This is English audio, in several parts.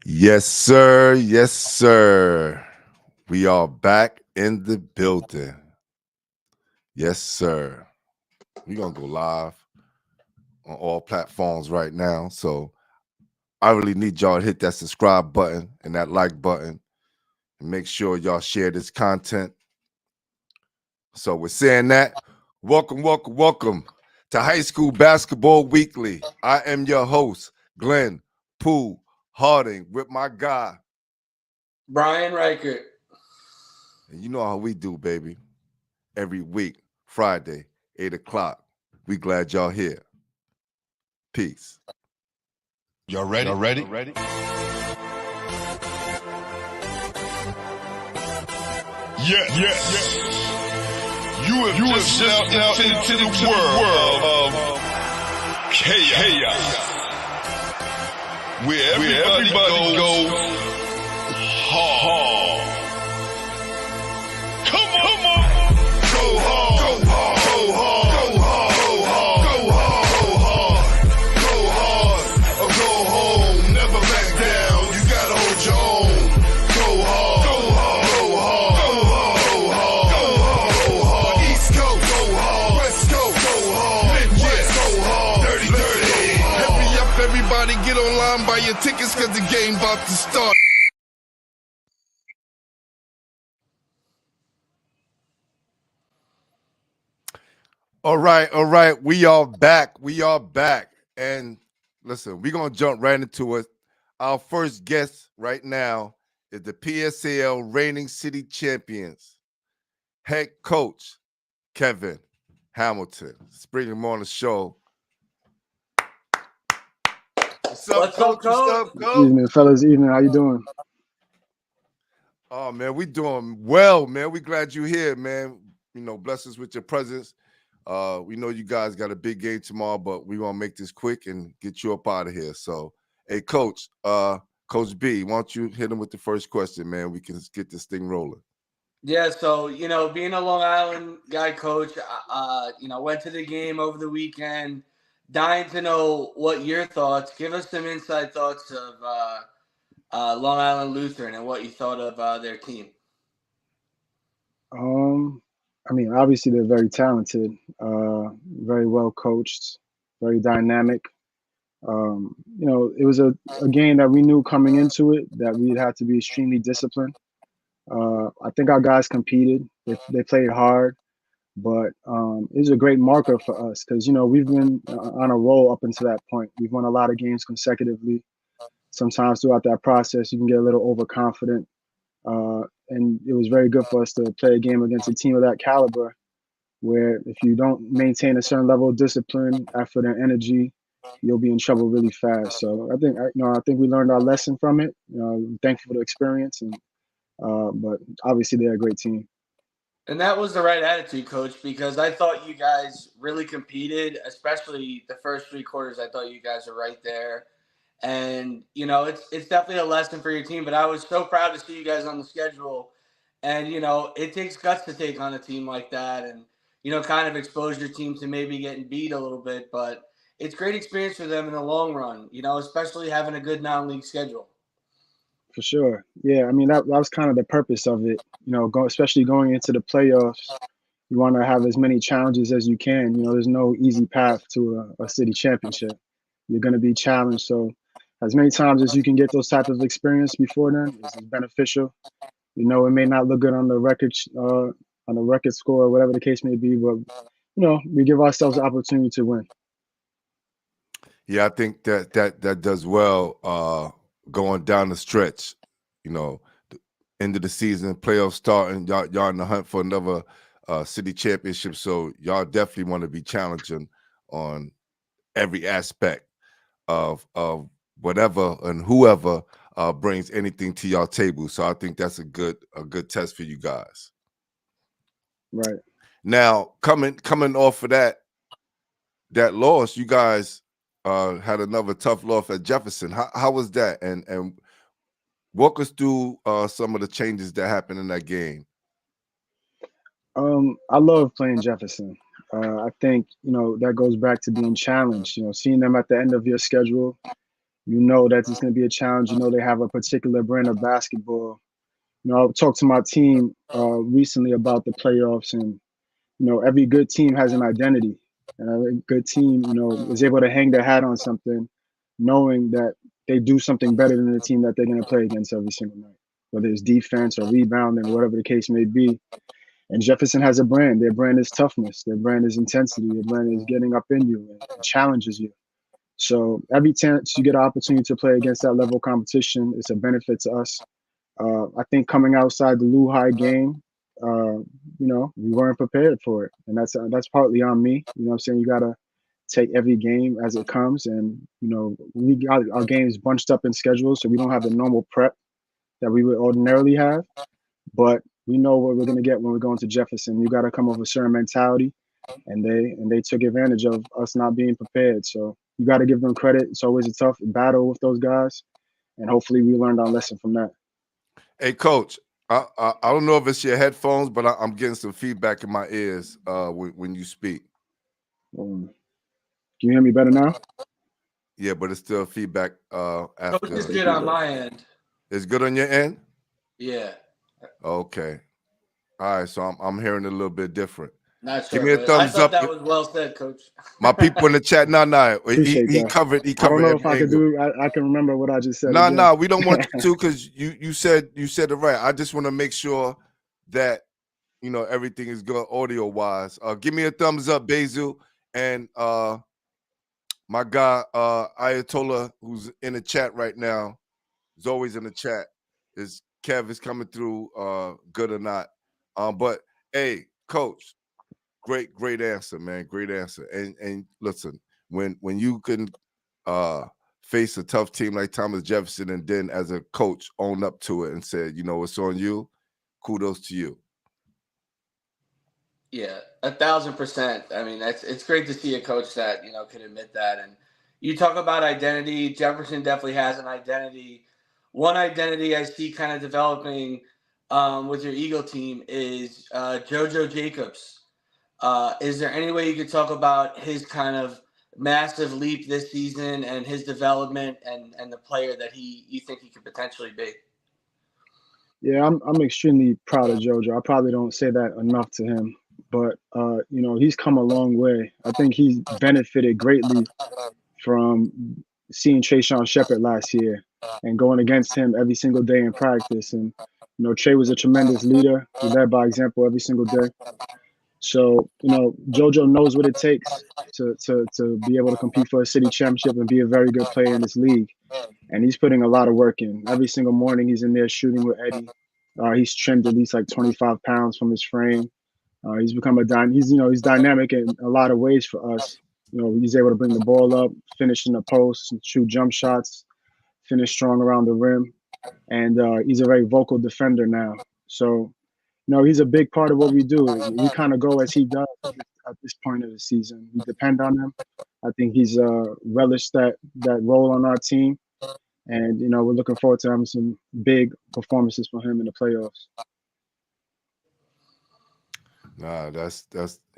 Yes, sir. Yes, sir. We are back in the building. Yes, sir. We're going to go live on all platforms right now. So I really need y'all to hit that subscribe button and that like button and make sure y'all share this content. So with saying that, welcome to High School Basketball Weekly. I am your host, Glenn Pooh Harding, with my guy. Brian Reichert. And you know how we do, baby. Every week, Friday, 8 o'clock. We glad y'all here. Peace. Y'all ready? Y'all ready? Ready? Yes. You have stepped out into the world of chaos. Where everybody goes hard. Come on. Go hard. Go hard. Go hard. Go hard. Go hard. Go hard. Or go home. Never back down. You gotta hold your own. Go hard. Go hard. Go hard. Go hard. Go hard. East Coast. Go hard. West Coast. Go hard. Midwest. Go hard. Dirty. Hurry up, everybody. Get online. Buy your tickets cause the game about to start. All right. We are back. And listen, we're going to jump right into it. Our first guest right now is the PSAL reigning city champions, head coach Kevin Hamilton. Let's bring him on the show. What's up, Coach? What's up, Coach? Evening, fellas. Evening. How you doing? Oh, man, we doing well, man. We glad you're here, man. You know, bless us with your presence. We know you guys got a big game tomorrow, but we want to make this quick and get you up out of here. So, hey, Coach, Coach B, why don't you hit him with the first question, man? We can get this thing rolling. Yeah, so, being a Long Island guy, Coach, went to the game over the weekend. Dying to know what your thoughts. Give us some inside thoughts of Long Island Lutheran and what you thought of their team. Obviously they're very talented, very well coached, very dynamic. It was a game that we knew coming into it that we'd have to be extremely disciplined. I think our guys competed. They played hard, but it was a great marker for us because we've been on a roll up until that point. We've won a lot of games consecutively. Sometimes throughout that process, you can get a little overconfident. And it was very good for us to play a game against a team of that caliber, where if you don't maintain a certain level of discipline, effort, and energy, you'll be in trouble really fast. So I think we learned our lesson from it. I'm thankful for the experience, but obviously they're a great team. And that was the right attitude, Coach, because I thought you guys really competed, especially the first three quarters. I thought you guys were right there. And, it's definitely a lesson for your team. But I was so proud to see you guys on the schedule. And, it takes guts to take on a team like that and, kind of expose your team to maybe getting beat a little bit. But it's great experience for them in the long run, especially having a good non-league schedule. For sure. Yeah, that was kind of the purpose of it. Especially going into the playoffs, you want to have as many challenges as you can. There's no easy path to a city championship. You're going to be challenged. So as many times as you can get those type of experience before then is beneficial. It may not look good on the record score or whatever the case may be, but we give ourselves the opportunity to win. Yeah, I think that does well going down the stretch. The end of the season, playoffs starting, y'all in the hunt for another city championship. So y'all definitely want to be challenging on every aspect of whatever and whoever brings anything to y'all table. So I think that's a good test for you guys. Right. Now, coming off of that loss, you guys had another tough loss at Jefferson. How was that? And walk us through some of the changes that happened in that game. I love playing Jefferson. I think that goes back to being challenged. Seeing them at the end of your schedule, You know that it's going to be a challenge. You know they have a particular brand of basketball. You know, I talked to my team recently about the playoffs, and you know, every good team has an identity, and a good team, you know, is able to hang their hat on something, knowing that they do something better than the team that they're going to play against every single night, whether it's defense or rebounding, whatever the case may be. And Jefferson has a brand. Their brand is toughness. Their brand is intensity. Their brand is getting up in you and challenges you. So every chance you get an opportunity to play against that level of competition, it's a benefit to us. I think coming outside the Lehigh game, you know, we weren't prepared for it, and that's partly on me. You know, what I'm saying you gotta take every game as it comes, and you know, we got our games bunched up in schedules, so we don't have the normal prep that we would ordinarily have. But we know what we're gonna get when we're going to Jefferson. You got to come with a certain mentality, and they took advantage of us not being prepared. So you got to give them credit. It's always a tough battle with those guys, and hopefully we learned our lesson from that. Hey, Coach, I don't know if it's your headphones, but I'm getting some feedback in my ears when you speak. Can you hear me better now? Yeah, but it's still feedback Coach after. is good on my end. It's good on your end? Yeah. Okay. All right, so I'm hearing it a little bit different. Not Give sure, me a but I thumbs thought up. that was well said, Coach. My people in the chat, no, Appreciate he that. covered I don't know if every I could angle. do. I can remember what I just said. No, again. we don't want you to, because you said it right. I just want to make sure that you know everything is good audio wise. Give me a thumbs up, Basil, and my guy Ayatollah, who's in the chat right now, is always in the chat. Is Kev is coming through good or not? But hey, Coach, great answer, man. Great answer. And listen, when you can face a tough team like Thomas Jefferson, and then as a coach own up to it and said, you know, it's on you, kudos to you. Yeah, 1,000%. I mean, it's great to see a coach that can admit that. And you talk about identity. Jefferson definitely has an identity. One identity I see kind of developing with your Eagle team is JoJo Jacobs. Is there any way you could talk about his kind of massive leap this season and his development and the player that you think he could potentially be? Yeah, I'm extremely proud of JoJo. I probably don't say that enough to him, but you know, he's come a long way. I think he's benefited greatly from seeing Trayshawn Shepard last year and going against him every single day in practice. And you know, Trey was a tremendous leader. He led by example every single day. So you know, JoJo knows what it takes to be able to compete for a city championship and be a very good player in this league. And he's putting a lot of work in. Every single morning, he's in there shooting with Eddie. He's trimmed at least like 25 pounds from his frame. He's become he's dynamic in a lot of ways for us. You know, he's able to bring the ball up, finish in the post, shoot jump shots, finish strong around the rim, and he's a very vocal defender now. So, you know, he's a big part of what we do. We kind of go as he does at this point of the season. We depend on him. I think he's relished that role on our team, and you know, we're looking forward to having some big performances for him in the playoffs. Nah, that's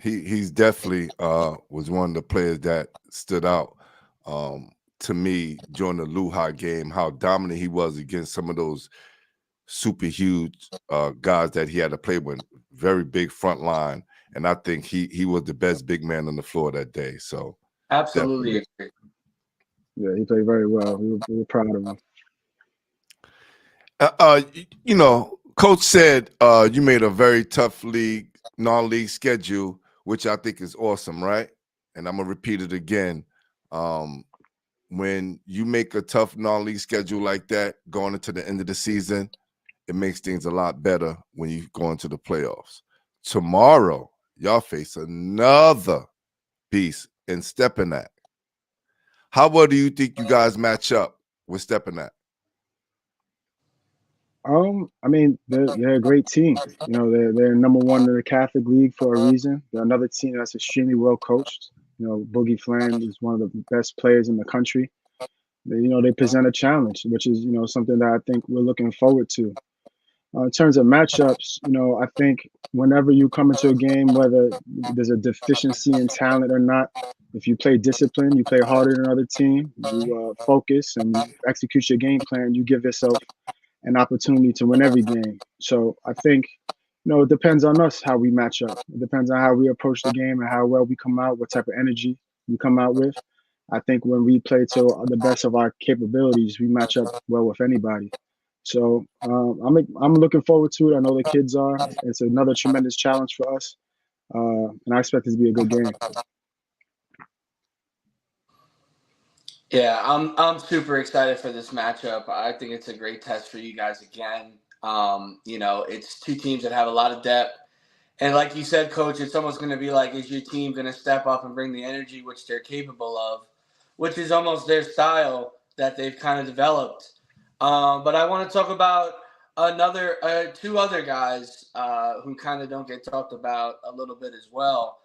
he's definitely was one of the players that stood out to me during the Lehigh game, how dominant he was against some of those super huge guys that he had to play with, very big front line. And I think he was the best big man on the floor that day. So absolutely agree. Yeah, he played very well. We were proud of him. You know, Coach said you made a very tough non-league schedule, which I think is awesome, right? And I'm gonna repeat it again. When you make a tough non-league schedule like that going into the end of the season, it makes things a lot better when you go into the playoffs. Tomorrow, y'all face another beast in Stepinac. How well do you think you guys match up with Stepinac? I mean, they're a great team. You know, they're number one in the Catholic League for a reason. They're another team that's extremely well coached. You know, Boogie Flam is one of the best players in the country. You know, they present a challenge, which is, you know, something that I think we're looking forward to. In terms of matchups, I think whenever you come into a game, whether there's a deficiency in talent or not, if you play discipline, you play harder than another team, you focus and you execute your game plan, you give yourself an opportunity to win every game. So I think, it depends on us how we match up. It depends on how we approach the game and how well we come out, what type of energy we come out with. I think when we play to the best of our capabilities, we match up well with anybody. So I'm looking forward to it. I know the kids are. It's another tremendous challenge for us, and I expect it to be a good game. Yeah, I'm super excited for this matchup. I think it's a great test for you guys again. It's two teams that have a lot of depth. And like you said, Coach, it's almost going to be like, is your team going to step up and bring the energy which they're capable of, which is almost their style that they've kind of developed. But I want to talk about two other guys who kind of don't get talked about a little bit as well.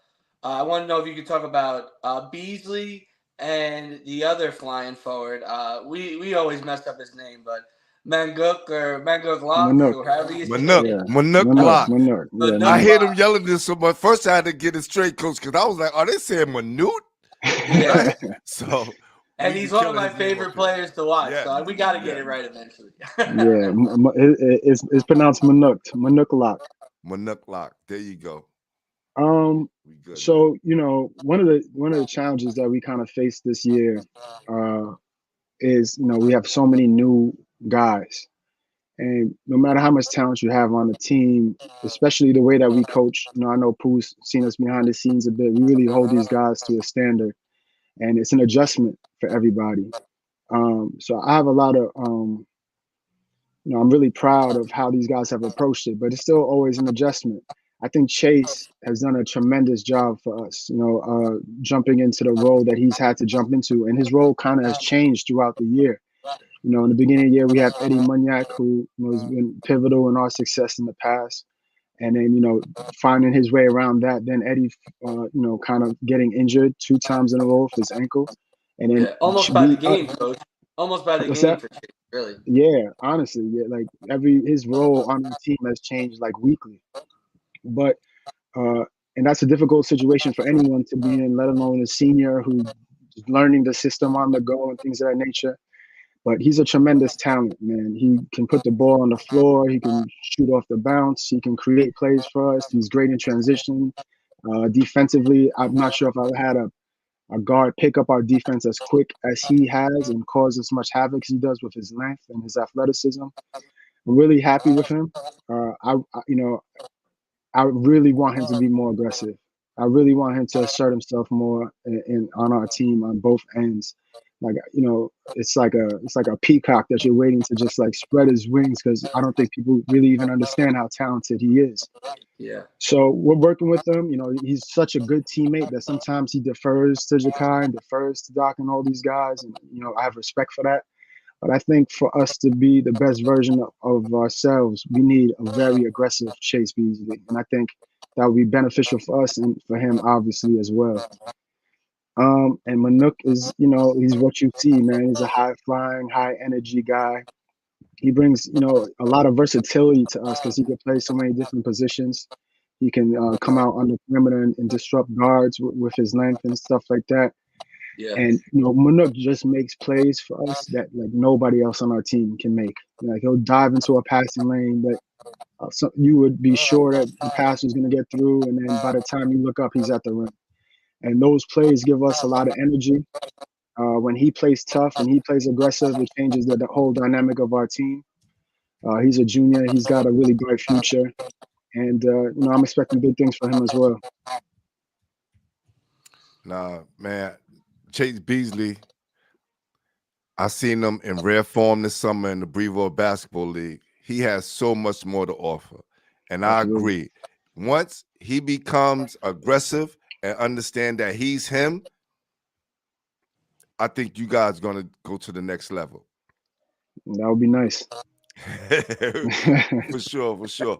I want to know if you could talk about Beasley and the other flying forward. We always messed up his name, but Manguk Locks, Manuk, or however you say Manuk, it. yeah, Manuk Manuk, Lock. Manuk, yeah, Manuk I Manuk. heard him Locks. yelling this so much. First, I had to get it straight, Coach, because I was like, "Are they saying Manute?" Yeah. Right? So And we he's be one of killing my his name favorite up here. players to watch, Yeah, so we got to get yeah. it right eventually. Yeah, it's pronounced Manuk, Manuk Lock. Manuk Lock. There you go. Um, We good, man. so one of the challenges that we kind of faced this year is we have so many new guys, and no matter how much talent you have on the team, especially the way that we coach, I know Pooh's seen us behind the scenes a bit. We really hold these guys to a standard, and it's an adjustment for everybody. So I have a lot of I'm really proud of how these guys have approached it, but it's still always an adjustment. I think Chase has done a tremendous job for us, jumping into the role that he's had to jump into. And his role kind of has changed throughout the year. In the beginning of the year, we have Eddie Munyak, who has been pivotal in our success in the past. And then, finding his way around that. Then Eddie, kind of getting injured 2 times in a row with his ankle. And then Yeah, almost by the we, game, Coach. Almost by the what's game that? for Chase, really. Yeah, honestly, yeah, like his role on the team has changed like weekly. But uh and that's a difficult situation for anyone to be in, let alone a senior who's learning the system on the go and things of that nature. But he's a tremendous talent, man. He can put the ball on the floor, he can shoot off the bounce, he can create plays for us. He's great in transition. Defensively, I'm not sure if I've had a guard pick up our defense as quick as he has and cause as much havoc as he does with his length and his athleticism. I'm really happy with him. I really want him to be more aggressive. I really want him to assert himself more on our team on both ends. Like it's like a peacock that you're waiting to just like spread his wings, because I don't think people really even understand how talented he is. Yeah. So we're working with him. He's such a good teammate that sometimes he defers to Jakai and defers to Doc and all these guys, and I have respect for that. But I think for us to be the best version of ourselves, we need a very aggressive Chase Beasley. And I think that would be beneficial for us and for him, obviously, as well. And Manuk is, he's what you see, man. He's a high flying, high energy guy. He brings, a lot of versatility to us because he can play so many different positions. He can come out on the perimeter and disrupt guards with his length and stuff like that. Yeah. And Manuk just makes plays for us that like nobody else on our team can make. Like he'll dive into a passing lane that so you would be sure that the pass was going to get through, and then by the time you look up, he's at the rim. And those plays give us a lot of energy. When he plays tough and he plays aggressive, it changes the whole dynamic of our team. He's a junior. He's got a really bright future, and I'm expecting big things for him as well. Nah, man, Chase Beasley, I seen him in rare form this summer in the Brevard Basketball League. He has so much more to offer. And Absolutely. I agree. Once he becomes aggressive and understand that he's him, I think you guys are going to go to the next level. That would be nice. For sure, for sure.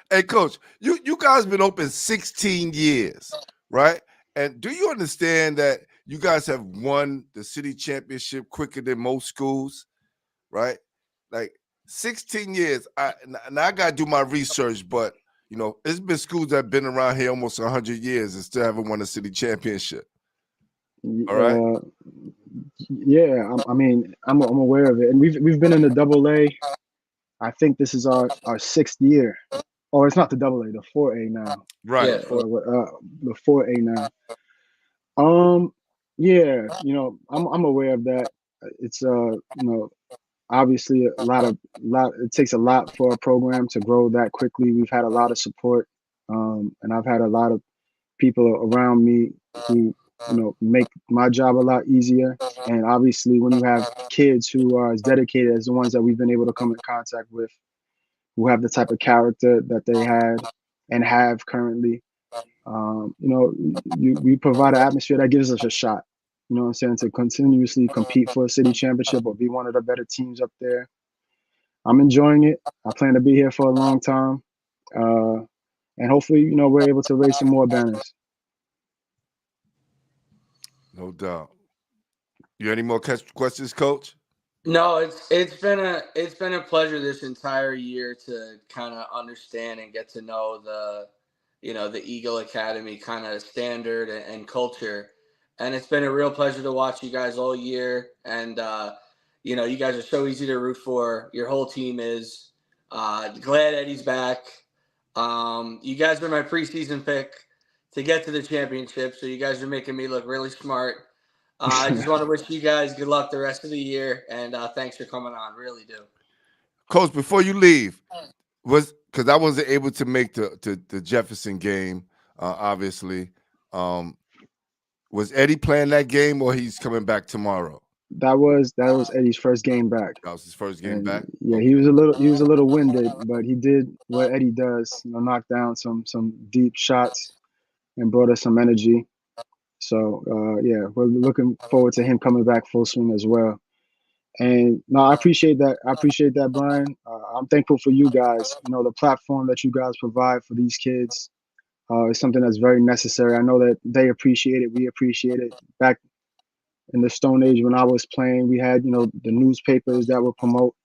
Hey, Coach, you guys been open 16 years, right? And do you understand that you guys have won the city championship quicker than most schools, right? Like 16 years. Now I gotta do my research, but it's been schools that have been around here almost 100 years and still haven't won a city championship. All right. Yeah, I mean, I'm aware of it, and we've been in the Double A. I think this is our 6th year. Oh, it's not the Double A, the 4A now. Right. Yeah. The 4A now. Yeah, I'm aware of that. It's obviously it takes a lot for a program to grow that quickly. We've had a lot of support, and I've had a lot of people around me who make my job a lot easier. And obviously, when you have kids who are as dedicated as the ones that we've been able to come in contact with, who have the type of character that they had and have currently, we provide an atmosphere that gives us a shot. You know what I'm saying? To continuously compete for a city championship or be one of the better teams up there. I'm enjoying it. I plan to be here for a long time. And hopefully, we're able to raise some more banners. No doubt. You any more questions, Coach? No, it's been a pleasure this entire year to kind of understand and get to know the Eagle Academy kind of standard and culture, and it's been a real pleasure to watch you guys all year. And you guys are so easy to root for. Your whole team is. Glad Eddie's back. You guys were my preseason pick to get to the championship, so you guys are making me look really smart. I just want to wish you guys good luck the rest of the year, and thanks for coming on. Really do. Coach, before you leave, because I wasn't able to make the Jefferson game, obviously. Was Eddie playing that game, or he's coming back tomorrow? That was Eddie's first game back. That was his first game And back. yeah, Okay. he was a little winded, but he did what Eddie does, knock down some deep shots and brought us some energy. So yeah, we're looking forward to him coming back full swing as well. And no, I appreciate that. Brian. I'm thankful for you guys. The platform that you guys provide for these kids is something that's very necessary. I know that they appreciate it. We appreciate it. Back in the Stone Age when I was playing, we had the newspapers that would promote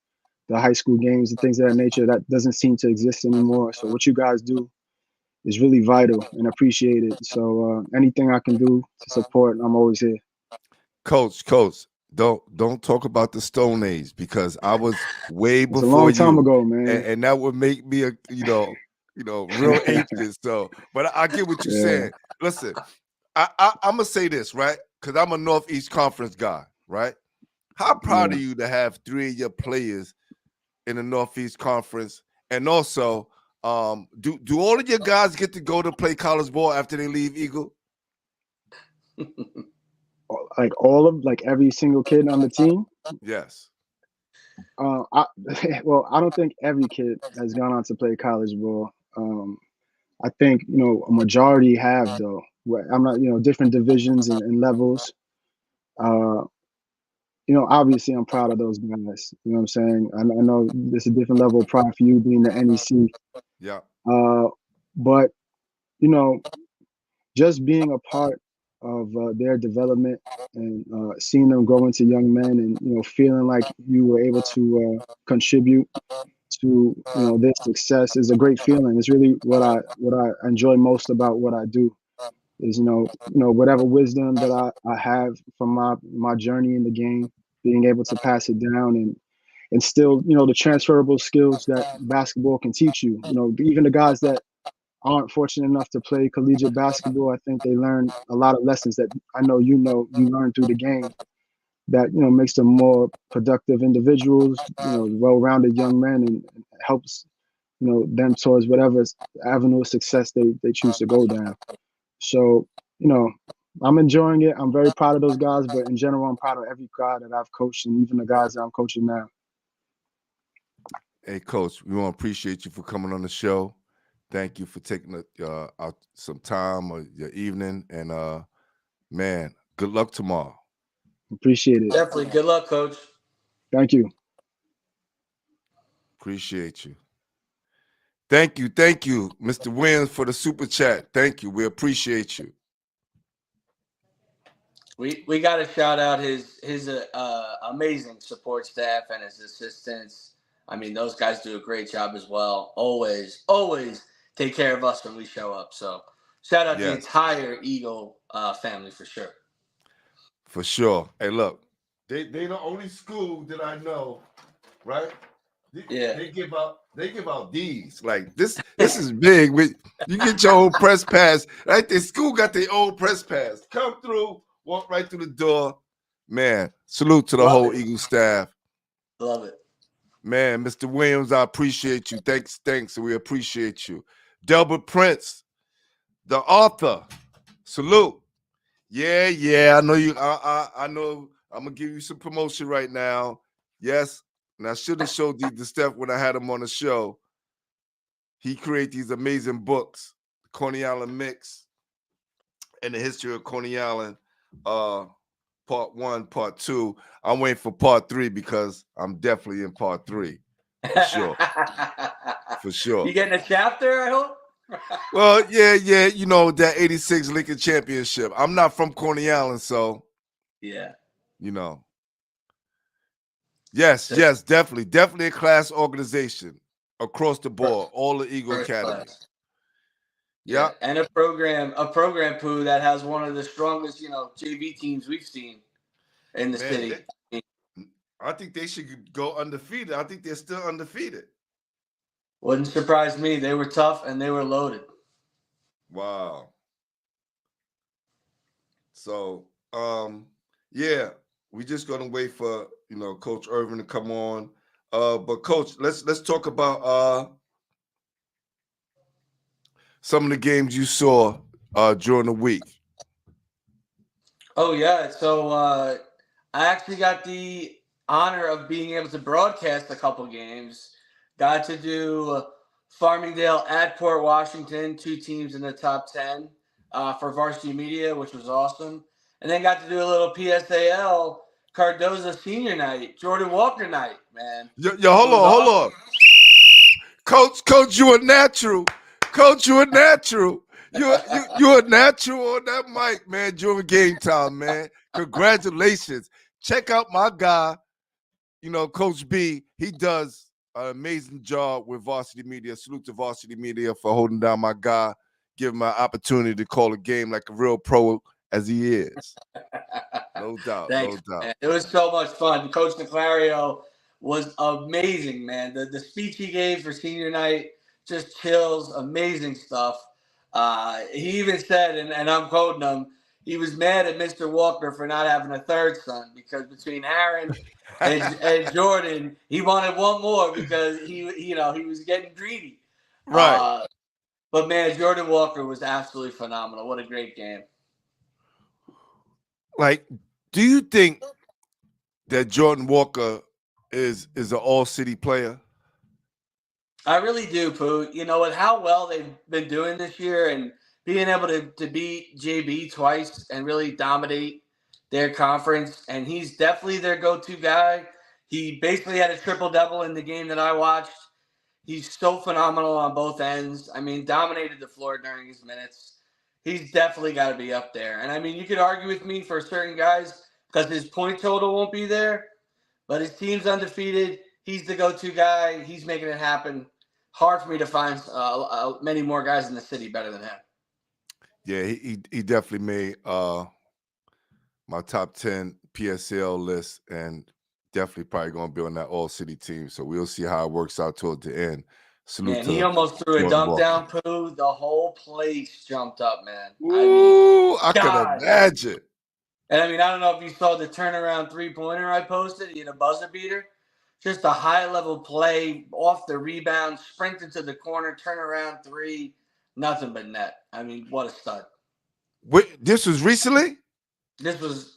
the high school games and things of that nature. That doesn't seem to exist anymore. So what you guys do is really vital and appreciated. So anything I can do to support, I'm always here. Coach, don't talk about the Stone Age because I was way It's a before long time you, ago, man. and that would make me a real atheist. So, but I get what you're Yeah. saying. Listen, I'm gonna say this right because I'm a Northeast Conference guy, right? How proud Yeah. are you to have 3 of your players in the Northeast Conference, and also, do all of your guys get to go to play college ball after they leave Eagle? Like every single kid on the team. Yes. I don't think every kid has gone on to play college ball. I think a majority have though. I'm not different divisions and levels. Obviously I'm proud of those guys. You know what I'm saying? I know there's a different level of pride for you being the NEC. Yeah. But just being a part of their development and seeing them grow into young men and feeling like you were able to contribute to their success is a great feeling. It's really what I enjoy most about what I do is whatever wisdom that I have from my journey in the game, being able to pass it down and instill the transferable skills that basketball can teach you. Even the guys that aren't fortunate enough to play collegiate basketball, I think they learn a lot of lessons that I know you learn through the game that makes them more productive individuals, well-rounded young men, and helps them towards whatever avenue of success they choose to go down. So I'm enjoying it. I'm very proud of those guys, but in general, I'm proud of every guy that I've coached and even the guys that I'm coaching now. Hey, Coach, we want to appreciate you for coming on the show. Thank you for taking out some time or your evening, and man, good luck tomorrow. Appreciate it. Definitely. Good luck, Coach. Thank you. Appreciate you. Thank you, Mr. Williams, for the super chat. Thank you. We appreciate you. We got to shout out his amazing support staff and his assistants. I mean, those guys do a great job as well. Always take care of us when we show up. So shout out the Yes, entire Eagle family for sure. for sure. Hey, look, they the only school that I know, right? Yeah. They give out these. Like this is big. You get your own press pass. Right? The school got their own press pass. Come through, walk right through the door. Man, salute to the Love whole it. Eagle staff. Love it. Man, Mr. Williams, I appreciate you. Thanks. We appreciate you. Delbert Prince, the author. Salute. Yeah. I know you. I know. I'm gonna give you some promotion right now. Yes, and I should have showed you the stuff when I had him on the show. He created these amazing books, Coney Island Mix, and the history of Coney Island. Part 1, part 2. I'm waiting for part 3 because I'm definitely in part 3. For sure. For sure. You getting a chapter, I hope? Well, yeah, you know, that 86 Lincoln Championship. I'm not from Coney Island, so Yeah. you know. Yes, definitely a class organization across the board, all the Eagle First Academy. class. Yeah. And a program, Pooh, that has one of the strongest, JV teams we've seen in the city. I think they should go undefeated. I think they're still undefeated. Wouldn't surprise me. They were tough and they were loaded. Wow. So, yeah, we just gonna wait for Coach Irvin to come on. But Coach, let's talk about some of the games you saw during the week. Oh yeah, so I actually got the honor of being able to broadcast a couple games. Got to do Farmingdale at Port Washington, 2 teams in the top 10 for varsity media, which was awesome. And then got to do a little PSAL Cardoza Senior Night, Jordan Walker Night, man. Yo, hold on. Coach, you a natural. Coach, you a natural. You a natural on that mic, man, during game time, man. Congratulations. Check out my guy, Coach B. He does an amazing job with Varsity Media. Salute to Varsity Media for holding down my guy, giving my opportunity to call a game like a real pro as he is. No doubt. Thanks, man. It was so much fun. Coach Niclario was amazing, man. The speech he gave for senior night, just chills, amazing stuff. He even said, and I'm quoting him, he was mad at Mr. Walker for not having a third son because between Aaron and Jordan, he wanted one more because he was getting greedy. Right. But man, Jordan Walker was absolutely phenomenal. What a great game. Like, do you think that Jordan Walker is an all-city player? I really do, Pooh. With how well they've been doing this year and being able to beat JB twice and really dominate their conference, and he's definitely their go-to guy. He basically had a triple-double in the game that I watched. He's so phenomenal on both ends. I mean, dominated the floor during his minutes. He's definitely got to be up there. And, I mean, you could argue with me for certain guys because his point total won't be there, but his team's undefeated. He's the go-to guy. He's making it happen. Hard for me to find many more guys in the city better than him. Yeah, he definitely made my top 10 PSL list and definitely probably going to be on that all-city team. So we'll see how it works out toward the end. Salute man, he almost threw a dunk down, Pooh. The whole place jumped up, man. Ooh, I can imagine. And I don't know if you saw the turnaround three-pointer I posted. He had a buzzer beater. Just a high-level play off the rebound, sprint into the corner, turnaround three, nothing but net. What a stud. Wait, this was recently? This was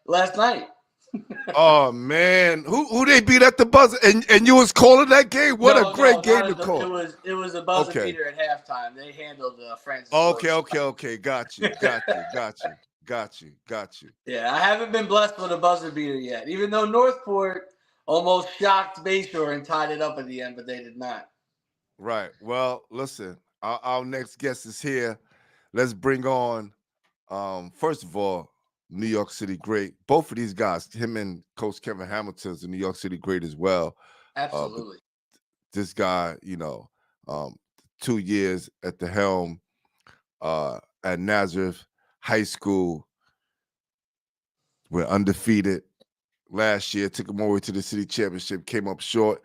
last night. Oh man, who they beat at the buzzer? And you was calling that game? What a great game to call! It was a buzzer beater at halftime. They handled Francis. Okay. Got you. Yeah, I haven't been blessed with a buzzer beater yet. Even though Northport almost shocked Bayshore and tied it up at the end, but they did not. Right. Well, listen, our next guest is here. Let's bring on. First of all, New York City great. Both of these guys, him and Coach Kevin Hamilton's a New York City great as well. But Absolutely. this guy, um, 2 years at the helm at Nazareth High School, we're undefeated. Last year, took him over to the city championship, came up short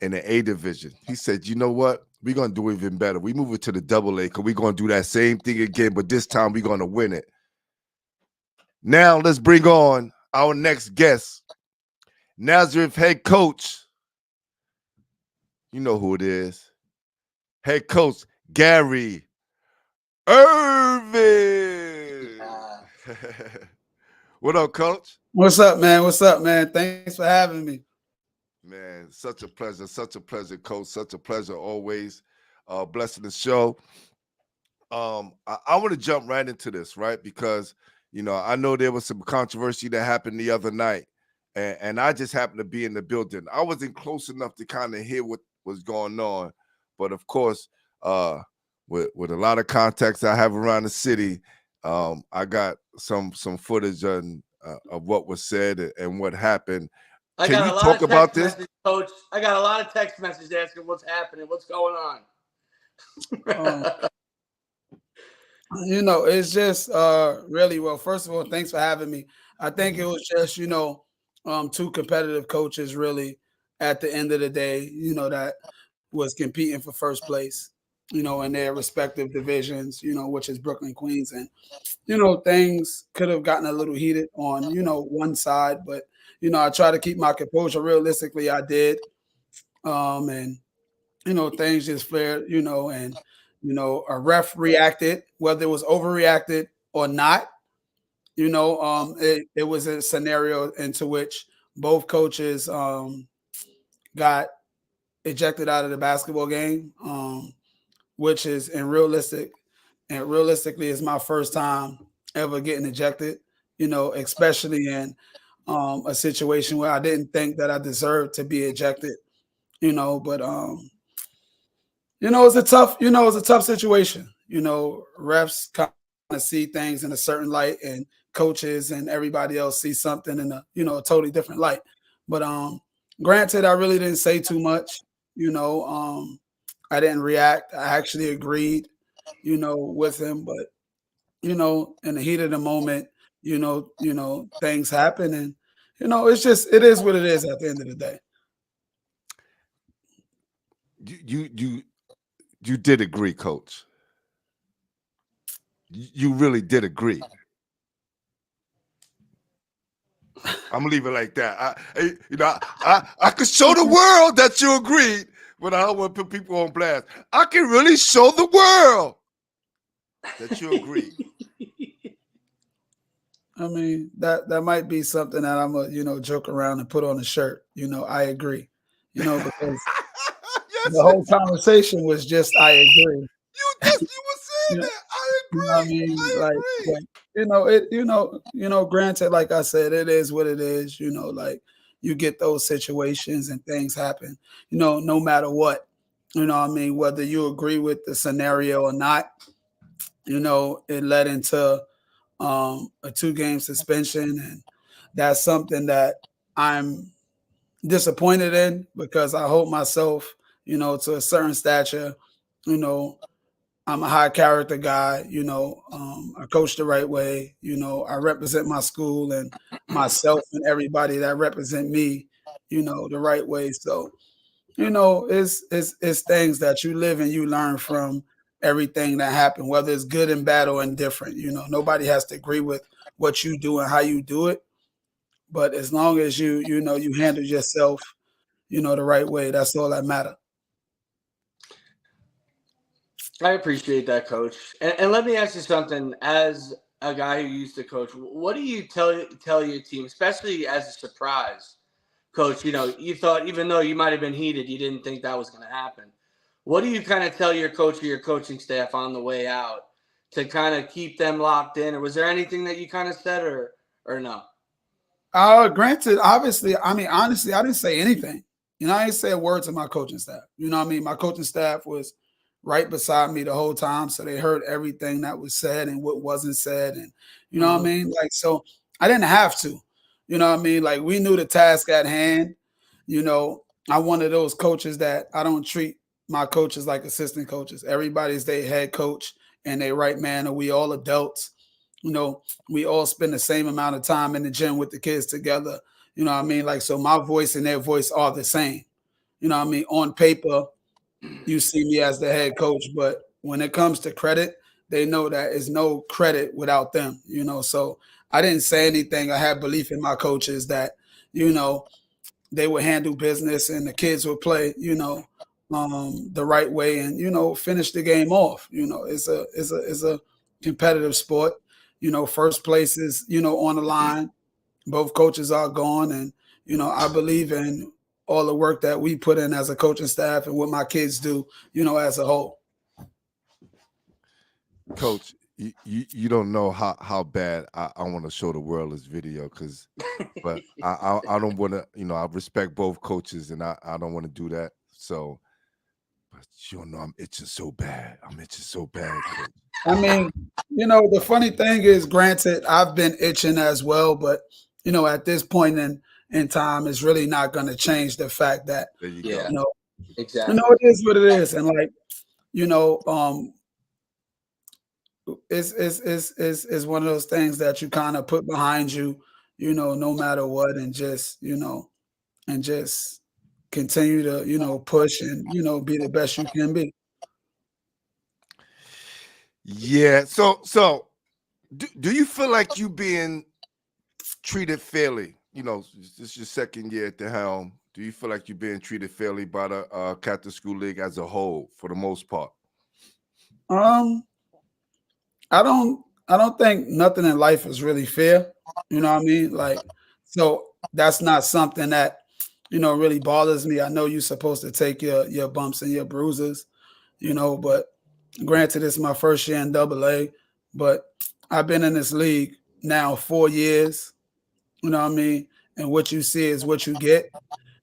in the A division. He said, you know what? We're going to do even better. We move it to the double A because we're going to do that same thing again, but this time we're going to win it. Now let's bring on our next guest, Nazareth head coach. You know who it is. Head coach Gary Ervin. Yeah. What up, coach? What's up, man? What's up, man? Thanks for having me. Man, such a pleasure, coach. Such a pleasure always. Blessing the show. I want to jump right into this, right? Because I know there was some controversy that happened the other night, and I just happened to be in the building. I wasn't close enough to kind of hear what was going on, but of course, with a lot of contacts I have around the city, I got some footage of what was said and what happened. I Can got you a lot talk of about text this? messages, Coach. I got a lot of text messages asking what's happening, what's going on. It's just really well. First of all, thanks for having me. I think it was just two competitive coaches really at the end of the day. That was competing for first place. In their respective divisions. Which is Brooklyn, Queens, and things could have gotten a little heated on one side, but I try to keep my composure. Realistically, I did, and things just flared. And a ref reacted, whether it was overreacted or not. It was a scenario into which both coaches got ejected out of the basketball game, which is realistically is my first time ever getting ejected. Especially in a situation where I didn't think that I deserved to be ejected. But it's a tough situation. Refs kind of see things in a certain light, and coaches and everybody else see something in a totally different light. But granted, I really didn't say too much. I didn't react. I actually agreed, with him. But in the heat of the moment, things happen, and it is what it is at the end of the day. You did agree, coach. You really did agree. I'm gonna leave it like that. I could show the world that you agreed, but I don't want to put people on blast. I can really show the world that you agreed. I mean, that might be something that I'm a joke around and put on a shirt. I agree. Because Yes, the whole conversation was just I agree. you were saying You that. I You know what I agree. mean? I Like, agree. granted, like I said, it is what it is, like you get those situations and things happen, no matter what, what I mean, whether you agree with the scenario or not, it led into a 2-game suspension. And that's something that I'm disappointed in because I hold myself, to a certain stature, you know, I'm a high character guy, I coach the right way, I represent my school and myself and everybody that represent me, the right way. So, it's things that you live and you learn from everything that happened, whether it's good and bad or indifferent. Nobody has to agree with what you do and how you do it. But as long as you handle yourself, the right way, that's all that matters. I appreciate that, Coach. And let me ask you something. As a guy who used to coach, what do you tell your team, especially as a surprise, Coach? You thought even though you might have been heated, you didn't think that was going to happen. What do you kind of tell your coach or your coaching staff on the way out to kind of keep them locked in? Or was there anything that you kind of said or no? Granted, obviously, I mean, honestly, I didn't say anything. I didn't say a word to my coaching staff. I mean? My coaching staff was right beside me the whole time. So they heard everything that was said and what wasn't said. And, what I mean? Like, so I didn't have to. You know what I mean? Like we knew the task at hand. You know, I'm one of those coaches that I don't treat my coaches like assistant coaches. Everybody's their head coach and they right man, and we all adults. You know, we all spend the same amount of time in the gym with the kids together. You know what I mean? Like, so my voice and their voice are the same. You know what I mean? On paper, you see me as the head coach, but when it comes to credit, they know that is no credit without them, you know. So I didn't say anything. I had belief in my coaches that, you know, they would handle business and the kids would play, you know, the right way and, you know, finish the game off. You know, it's a competitive sport. You know, first place is, you know, on the line. Both coaches are gone. And, you know, I believe in all the work that we put in as a coaching staff and what my kids do, you know, as a whole. Coach, you don't know how bad I want to show the world this video but I don't want to, you know, I respect both coaches and I don't want to do that. So, but you don't know I'm itching so bad. I'm itching so bad, Coach. I mean, you know, the funny thing is, granted, I've been itching as well, but you know, at this point in time, it's really not going to change the fact that There you Yeah. go. Exactly. you know, it is what it is, and like, you know, it's one of those things that you kind of put behind you, you know, no matter what, and just you know, and just continue to you know push and you know be the best you can be. Yeah. So do you feel like you being treated fairly? You know, this is your second year at the helm. Do you feel like you're being treated fairly by the Captain School League as a whole, for the most part? Um, I don't think nothing in life is really fair. You know what I mean? Like, so that's not something that, you know, really bothers me. I know you're supposed to take your bumps and your bruises, you know, but granted it's my first year in double A, but I've been in this league now 4 years, you know what I mean? And what you see is what you get.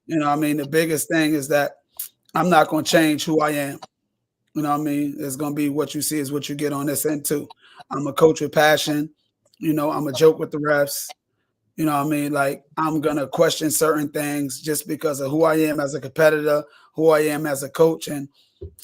You know what I mean? The biggest thing is that I'm not gonna change who I am. You know what I mean? It's gonna be what you see is what you get on this end too. I'm a coach with passion. You know, I'm a joke with the refs. You know what I mean? Like I'm gonna question certain things just because of who I am as a competitor, who I am as a coach, and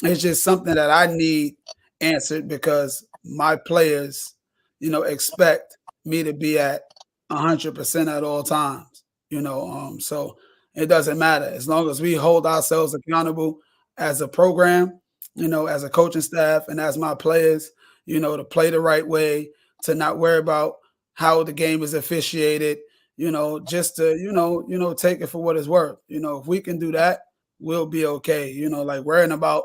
it's just something that I need answered because my players, you know, expect me to be at 100% at all times. You know, so it doesn't matter as long as we hold ourselves accountable as a program, you know, as a coaching staff and as my players, you know, to play the right way, to not worry about how the game is officiated, you know, just to, take it for what it's worth. You know, if we can do that, we'll be okay. You know, like worrying about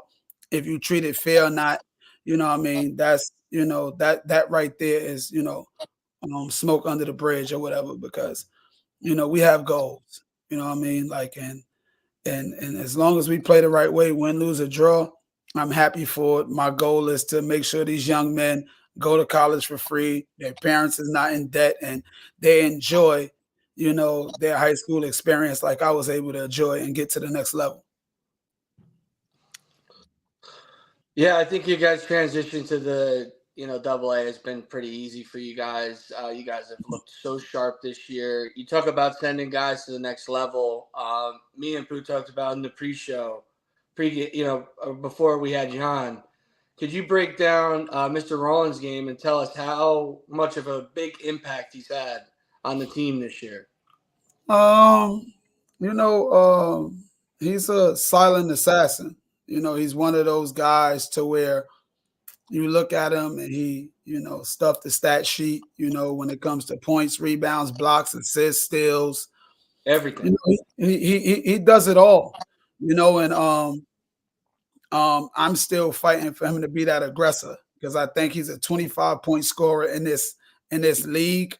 if you treat it fair or not, you know what I mean? That's, that right there is, smoke under the bridge or whatever, because, you know, we have goals, you know what I mean? Like, and as long as we play the right way, win, lose, or draw, I'm happy for it. My goal is to make sure these young men go to college for free, their parents is not in debt, and they enjoy, their high school experience like I was able to enjoy and get to the next level. Yeah, I think you guys transition to the double A has been pretty easy for you guys. You guys have looked so sharp this year. You talk about sending guys to the next level. Me and Pooh talked about in the pre-show, before we had you on. Could you break down Mr. Rollins' game and tell us how much of a big impact he's had on the team this year? Um, he's a silent assassin. You know, he's one of those guys to where you look at him and he, stuffed the stat sheet, when it comes to points, rebounds, blocks, assists, steals. Everything. He does it all, and I'm still fighting for him to be that aggressor because I think he's a 25-point scorer in this league.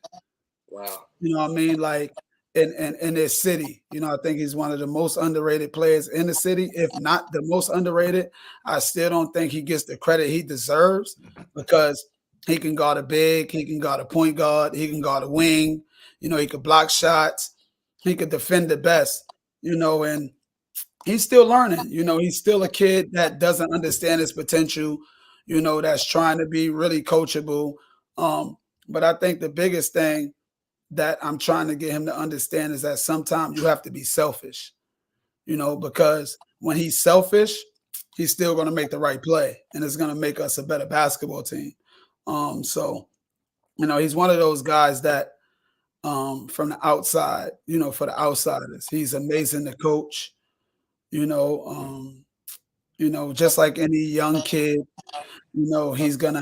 Wow. You know what I mean? Like in this city. I think he's one of the most underrated players in the city, if not the most underrated. I still don't think he gets the credit he deserves because he can guard a big, he can guard a point guard, he can guard a wing, he could block shots, he could defend the best, and he's still learning. He's still a kid that doesn't understand his potential, that's trying to be really coachable. But I think the biggest thing that I'm trying to get him to understand is that sometimes you have to be selfish, because when he's selfish, he's still going to make the right play, and it's going to make us a better basketball team. So he's one of those guys that from the outside, for the outsiders, he's amazing to coach. You know, just like any young kid, he's gonna,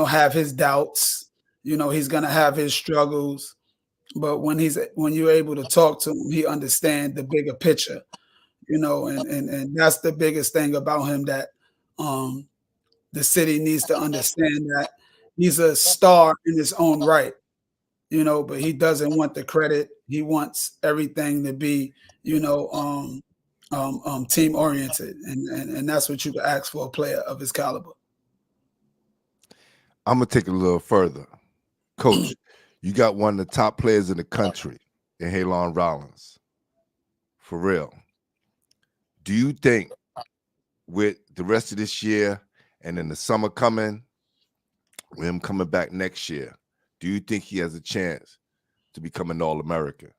have his doubts. He's gonna have his struggles. But when you're able to talk to him, he understands the bigger picture. And that's the biggest thing about him that um, the city needs to understand that he's a star in his own right. But he doesn't want the credit. He wants everything to be, team oriented, and that's what you can ask for a player of his caliber. I'm gonna take it a little further, Coach. You got one of the top players in the country in Halon Rollins. For real. Do you think with the rest of this year and in the summer coming, with him coming back next year, do you think he has a chance to become an All-American?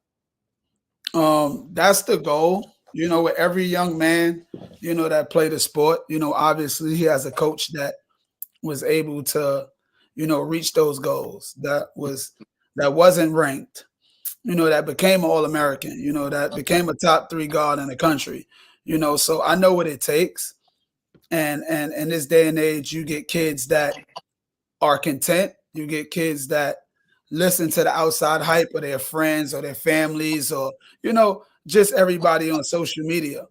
That's the goal. With every young man, that played the sport, obviously he has a coach that was able to, reach those goals. That wasn't ranked, that became an All-American, that became a top 3 guard in the country, so I know what it takes. And in this day and age, you get kids that are content. You get kids that listen to the outside hype of their friends or their families or, just everybody on social media.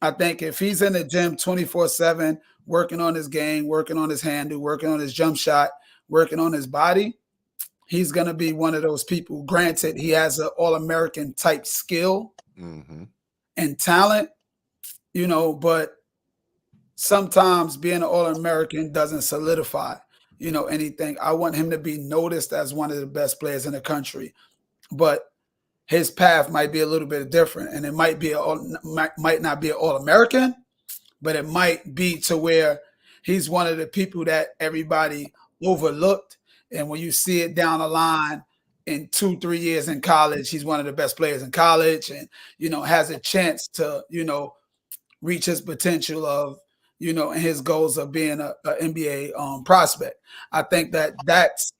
I think if he's in the gym 24/7, working on his game, working on his handle, working on his jump shot, working on his body, he's going to be one of those people. Granted, he has an All-American type skill and talent, but sometimes being an All-American doesn't solidify, anything. I want him to be noticed as one of the best players in the country, but his path might be a little bit different, and it might not be an All-American, but it might be to where he's one of the people that everybody overlooked. And when you see it down the line in 2-3 years in college, he's one of the best players in college and, has a chance to, reach his potential of, and his goals of being a NBA prospect. I think that's,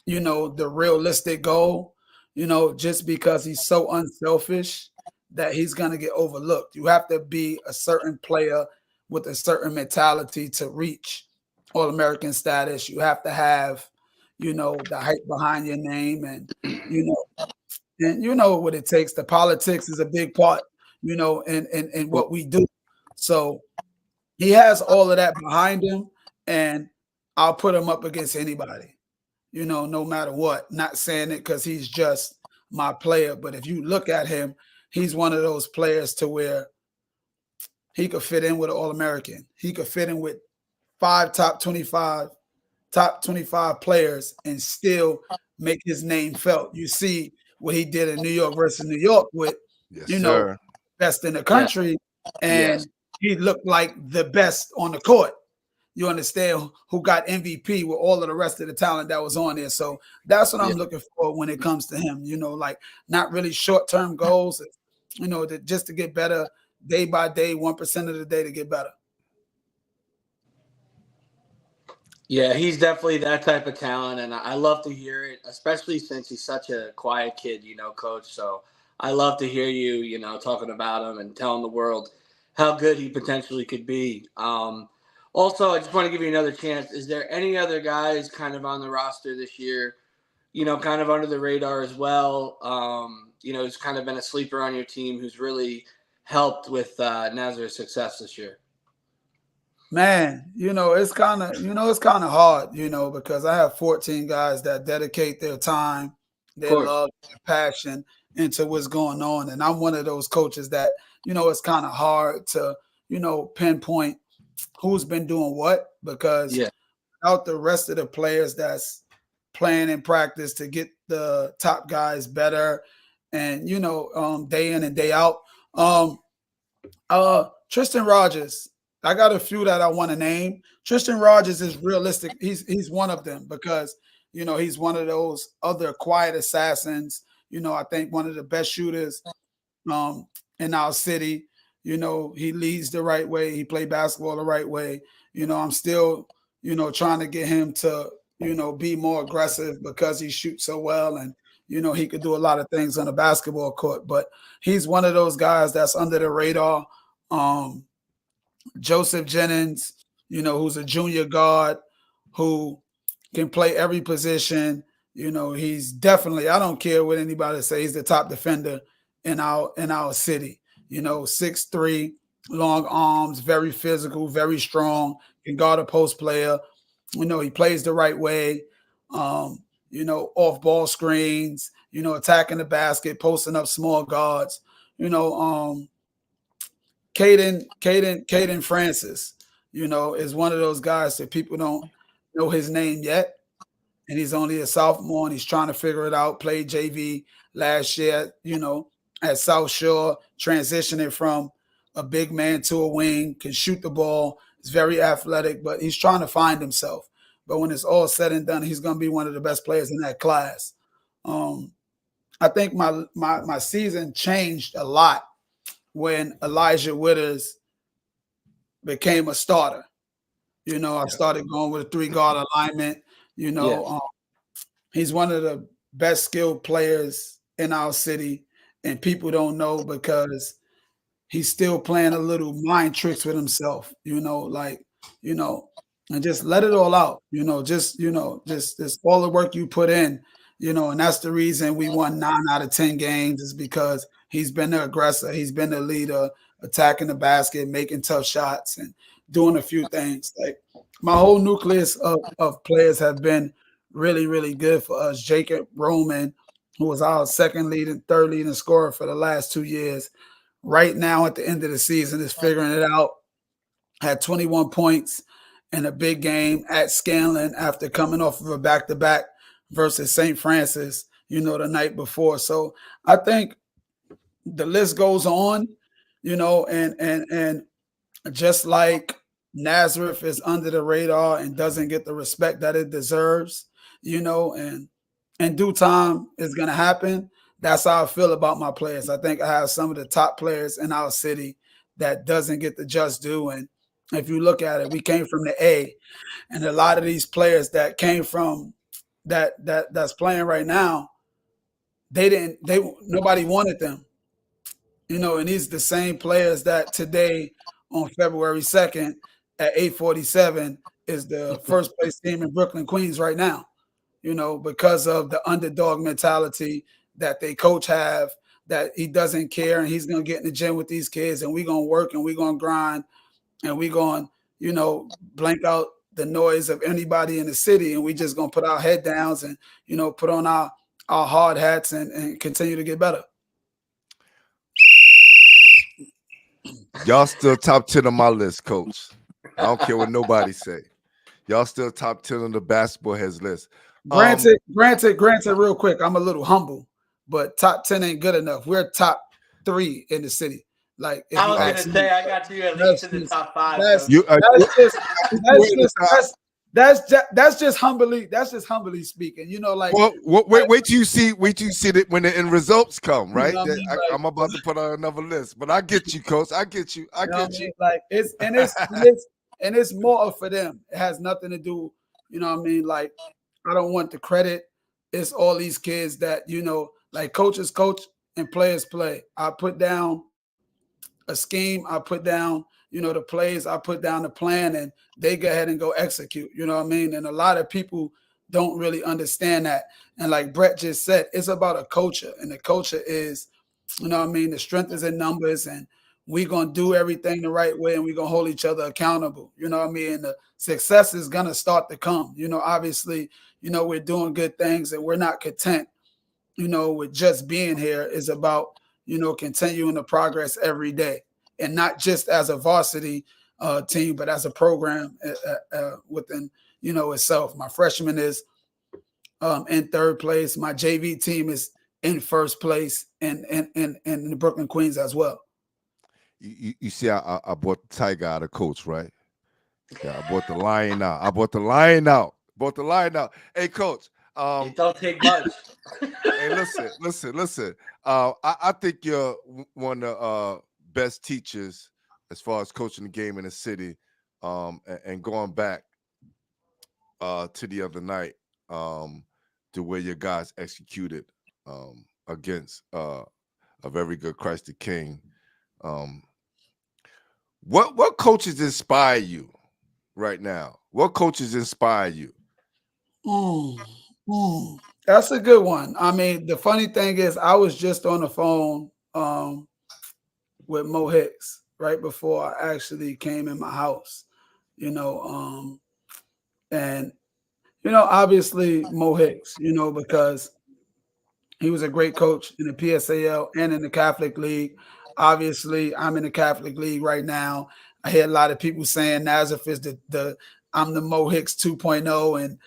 the realistic goal, just because he's so unselfish that he's going to get overlooked. You have to be a certain player with a certain mentality to reach All-American status. You have to have, the hype behind your name and, what it takes. The politics is a big part, in what we do. So he has all of that behind him, and I'll put him up against anybody, no matter what. Not saying it because he's just my player, but if you look at him, he's one of those players to where he could fit in with an All-American. He could fit in with 5 top 25 players and still make his name felt. You see what he did in New York versus New York with, best in the country, and he looked like the best on the court. You understand, who got MVP with all of the rest of the talent that was on there. So that's what I'm looking for when it comes to him, like not really short-term goals, just to get better day by day, 1% of the day to get better. Yeah, he's definitely that type of talent, and I love to hear it, especially since he's such a quiet kid, Coach. So I love to hear you, talking about him and telling the world how good he potentially could be. Also, I just want to give you another chance. Is there any other guys kind of on the roster this year, kind of under the radar as well, who's kind of been a sleeper on your team, who's really helped with Nazareth's success this year? Man, it's kind of hard, because I have 14 guys that dedicate their time, their love, their passion into what's going on. And I'm one of those coaches that, it's kind of hard to, pinpoint who's been doing what, because without the rest of the players that's playing in practice to get the top guys better and, day in and day out. Tristan Rogers, I got a few that I want to name. Tristan Rogers is realistic. He's one of them because, he's one of those other quiet assassins, I think one of the best shooters in our city. He leads the right way. He played basketball the right way. I'm still, trying to get him to, be more aggressive because he shoots so well and, he could do a lot of things on the basketball court. But he's one of those guys that's under the radar. Um, Joseph Jennings, who's a junior guard who can play every position. He's definitely, I don't care what anybody says, he's the top defender in our city. 6'3", long arms, very physical, very strong, can guard a post player. He plays the right way. Off ball screens, attacking the basket, posting up small guards. Caden Francis, is one of those guys that people don't know his name yet. And he's only a sophomore and he's trying to figure it out. Played JV last year, at South Shore, transitioning from a big man to a wing, can shoot the ball. He's very athletic, but he's trying to find himself. But when it's all said and done, he's going to be one of the best players in that class. I think my season changed a lot when Elijah Withers became a starter. I started going with a 3-guard alignment. He's one of the best skilled players in our city, and people don't know because he's still playing a little mind tricks with himself, and just let it all out, just all the work you put in, and that's the reason we won 9 out of 10 games is because he's been the aggressor. He's been the leader, attacking the basket, making tough shots and doing a few things. Like my whole nucleus of players have been really, really good for us. Jacob Roman, who was our third leading scorer for the last 2 years, right now at the end of the season is figuring it out. Had 21 points in a big game at Scanlon after coming off of a back-to-back versus St. Francis, the night before. So I think the list goes on, and just like Nazareth is under the radar and doesn't get the respect that it deserves, and in due time is going to happen. That's how I feel about my players. I think I have some of the top players in our city that doesn't get the just due. And if you look at it, we came from the A, and a lot of these players that came from that's playing right now, nobody wanted them, and these the same players that today on February 2nd at 8:47 is the first place team in Brooklyn, Queens right now, because of the underdog mentality that they coach have, that he doesn't care and he's going to get in the gym with these kids and we're going to work and we're going to grind and we're going to, blank out the noise of anybody in the city and we just going to put our head downs and, put on our hard hats and continue to get better. Y'all still top 10 on my list, Coach. I don't care what nobody say. Y'all still top 10 on the basketball heads list. Granted, real quick, I'm a little humble, but top 10 ain't good enough. We're top 3 in the city. Like I was going to say, I got you at least in the top 5. That's just humbly speaking. Well, wait till you see that when the end results come, right? I'm about to put on another list, but I get you, Coach. I get you. Like it's more for them. It has nothing to do. Like I don't want the credit. It's all these kids that like coaches coach and players play. I put down a scheme. I put down the plays. I put down the plan, and they go ahead and go execute. And a lot of people don't really understand that. And like Brett just said, it's about a culture, and the culture is, the strength is in numbers, and we're going to do everything the right way, and we're going to hold each other accountable. And the success is going to start to come. Obviously, we're doing good things, and we're not content, with just being here. Is about, continuing the progress every day, and not just as a varsity team, but as a program within, itself. My freshman is in 3rd place. My JV team is in 1st place, and in the Brooklyn Queens as well. You see, I bought the tiger out of Coach, right? Yeah, I bought the lion out. Hey, Coach, It don't take much. Hey, listen. I think you're one of the best teachers as far as coaching the game in the city. And going back to the other night, to where your guys executed against a very good Christ the King. What coaches inspire you right now? What coaches inspire you? That's a good one. I mean, the funny thing is, I was just on the phone with Mo Hicks right before I actually came in my house, and obviously Mo Hicks, because he was a great coach in the PSAL and in the Catholic League. Obviously, I'm in the Catholic League right now. I hear a lot of people saying Nazareth is the I'm the Mo Hicks 2.0, and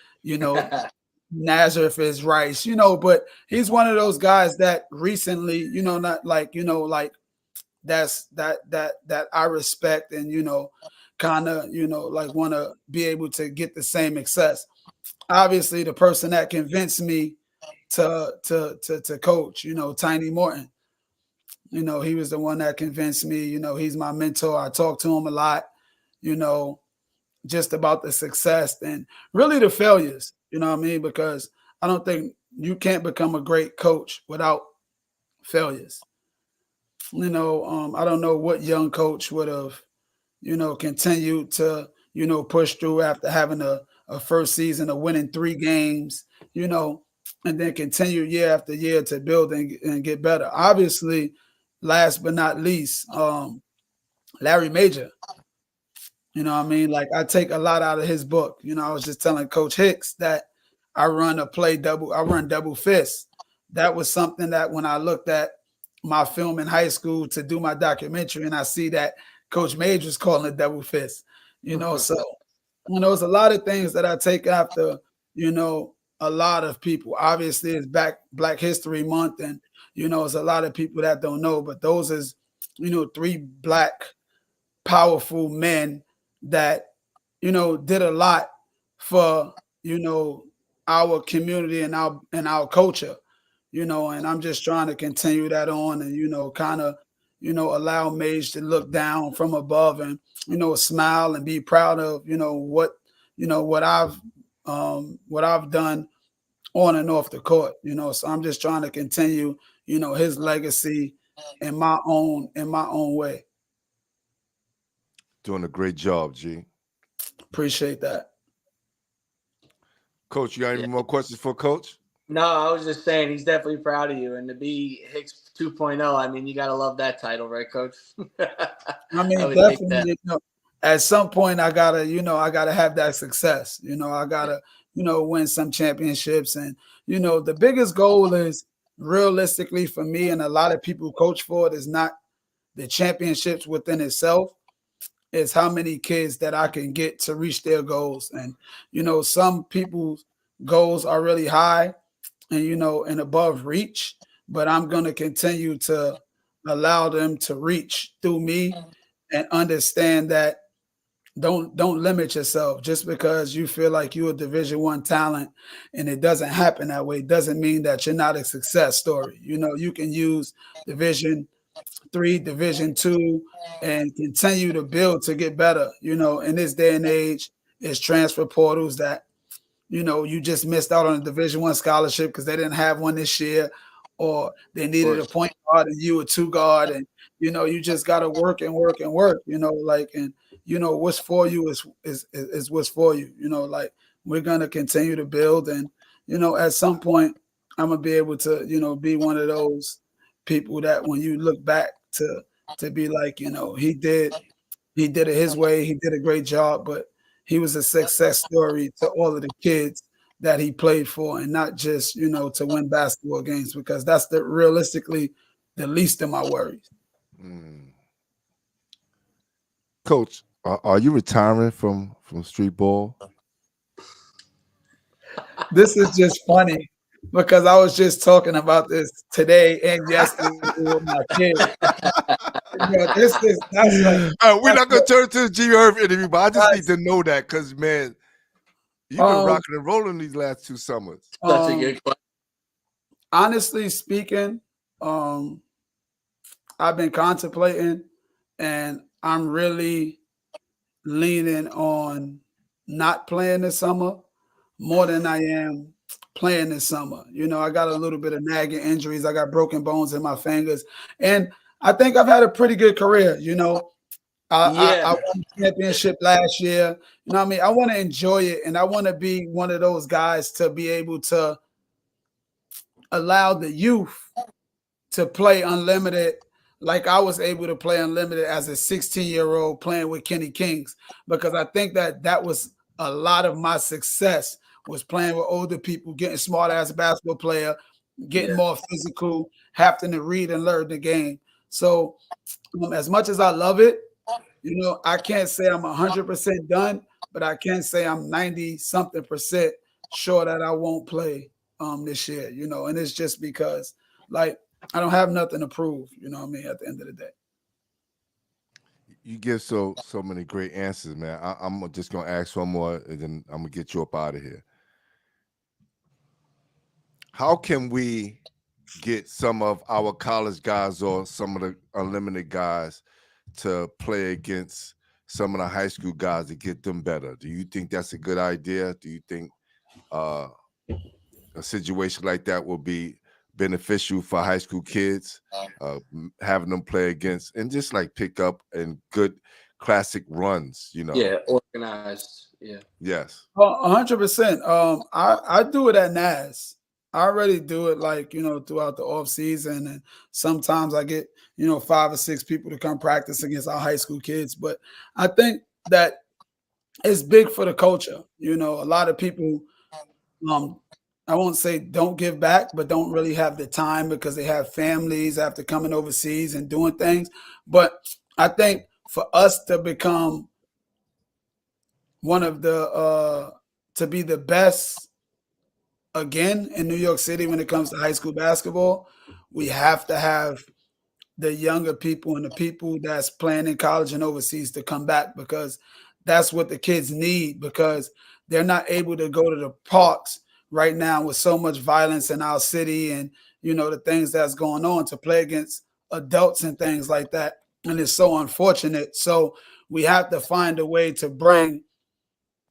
Nazareth is Rice, but he's one of those guys that recently, not like, that's that I respect and, kind of, like want to be able to get the same success. Obviously, the person that convinced me to coach, Tiny Morton, he was the one that convinced me, he's my mentor. I talk to him a lot, just about the success and really the failures, you know what I mean? Because I don't think you can't become a great coach without failures. I don't know what young coach would have, continued to, push through after having a first season of winning 3 games, and then continue year after year to build and get better. Obviously, last but not least, Larry Major. You know what I mean? Like, I take a lot out of his book. I was just telling Coach Hicks that I run double fist. That was something that when I looked at my film in high school to do my documentary, and I see that Coach Major was calling it double fist, so, it's a lot of things that I take after, a lot of people. Obviously, it's Black History Month, and, it's a lot of people that don't know, but those is, 3 Black powerful men that, did a lot for, our community and our culture, and I'm just trying to continue that on and, kind of, allow Mage to look down from above and, smile and be proud of, what I've done on and off the court, so I'm just trying to continue, his legacy in my own way. Doing a great job, G. Appreciate that. Coach, you got any more questions for Coach? No, I was just saying he's definitely proud of you. And to be Hicks 2.0, I mean, you got to love that title, right, Coach? I mean, definitely, at some point I got to have that success. I got to, win some championships. And, the biggest goal is realistically for me and a lot of people coach for it is not the championships within itself. Is how many kids that I can get to reach their goals. And, some people's goals are really high and, and above reach, but I'm going to continue to allow them to reach through me and understand that don't limit yourself just because you feel like you're a Division I talent and it doesn't happen that way. Doesn't mean that you're not a success story. You can use Division III, Division II, and continue to build to get better. In this day and age, it's transfer portals that, you just missed out on a Division I scholarship because they didn't have one this year, or they needed a point guard and you a 2 guard, and you just got to work and work and work. And what's for you is what's for you. Like, we're gonna continue to build, and at some point, I'm gonna be able to be one of those people that when you look back to be like, he did it his way. He did a great job, but he was a success story to all of the kids that he played for, and not just, to win basketball games, because that's realistically the least of my worries. Coach, are you retiring from street ball? This is just funny because I was just talking about this today and yesterday with my kids. We're not gonna turn to the G Irvin interview, but I just need to know that because, man, You've been Um, rocking and rolling these last 2 summers. Such a um, good question. honestly speaking, um, I've been contemplating, and I'm really leaning on not playing this summer more than I am playing this summer. You know, I got a little bit of nagging injuries. I got broken bones in my fingers, and I think I've had a pretty good career. You know, I Yeah, won the championship last year. You know what I mean? I want to enjoy it, and I want to be one of those guys to be able to allow the youth to play unlimited like I was able to play unlimited as a 16-year-old playing with Kenny Kings, because I think that that was a lot of my success was playing with older people, getting smarter as a basketball player, getting yeah, more physical, having to read and learn the game. So as much as I love it, you know, I can't say I'm 100% done, but I can say I'm 90 something percent sure that I won't play this year, you know, and it's just because like I don't have nothing to prove, you know what I mean, at the end of the day. You give so many great answers, man. I'm just gonna ask one more, and then I'm gonna get you up out of here. How can we get some of our college guys or some of the unlimited guys to play against some of the high school guys to get them better? Do you think that's a good idea? Do you think uh, a situation like that will be beneficial for high school kids, having them play against and just like pick up and good classic runs, you know? yeah, organized. Yeah, Yes. 100%. I do it at NAS. I already do it like, you know, throughout the off season. And sometimes I get, you know, 5 or 6 people to come practice against our high school kids. But I think that it's big for the culture. You know, a lot of people, um, I won't say don't give back, but don't really have the time because they have families after coming overseas and doing things. But I think for us to become one of the to be the best again in New York City when it comes to high school basketball, we have to have the younger people and the people that's playing in college and overseas to come back, because that's what the kids need, because they're not able to go to the parks right now with so much violence in our city and, you know, the things that's going on to play against adults and things like that. And it's so unfortunate. So we have to find a way to bring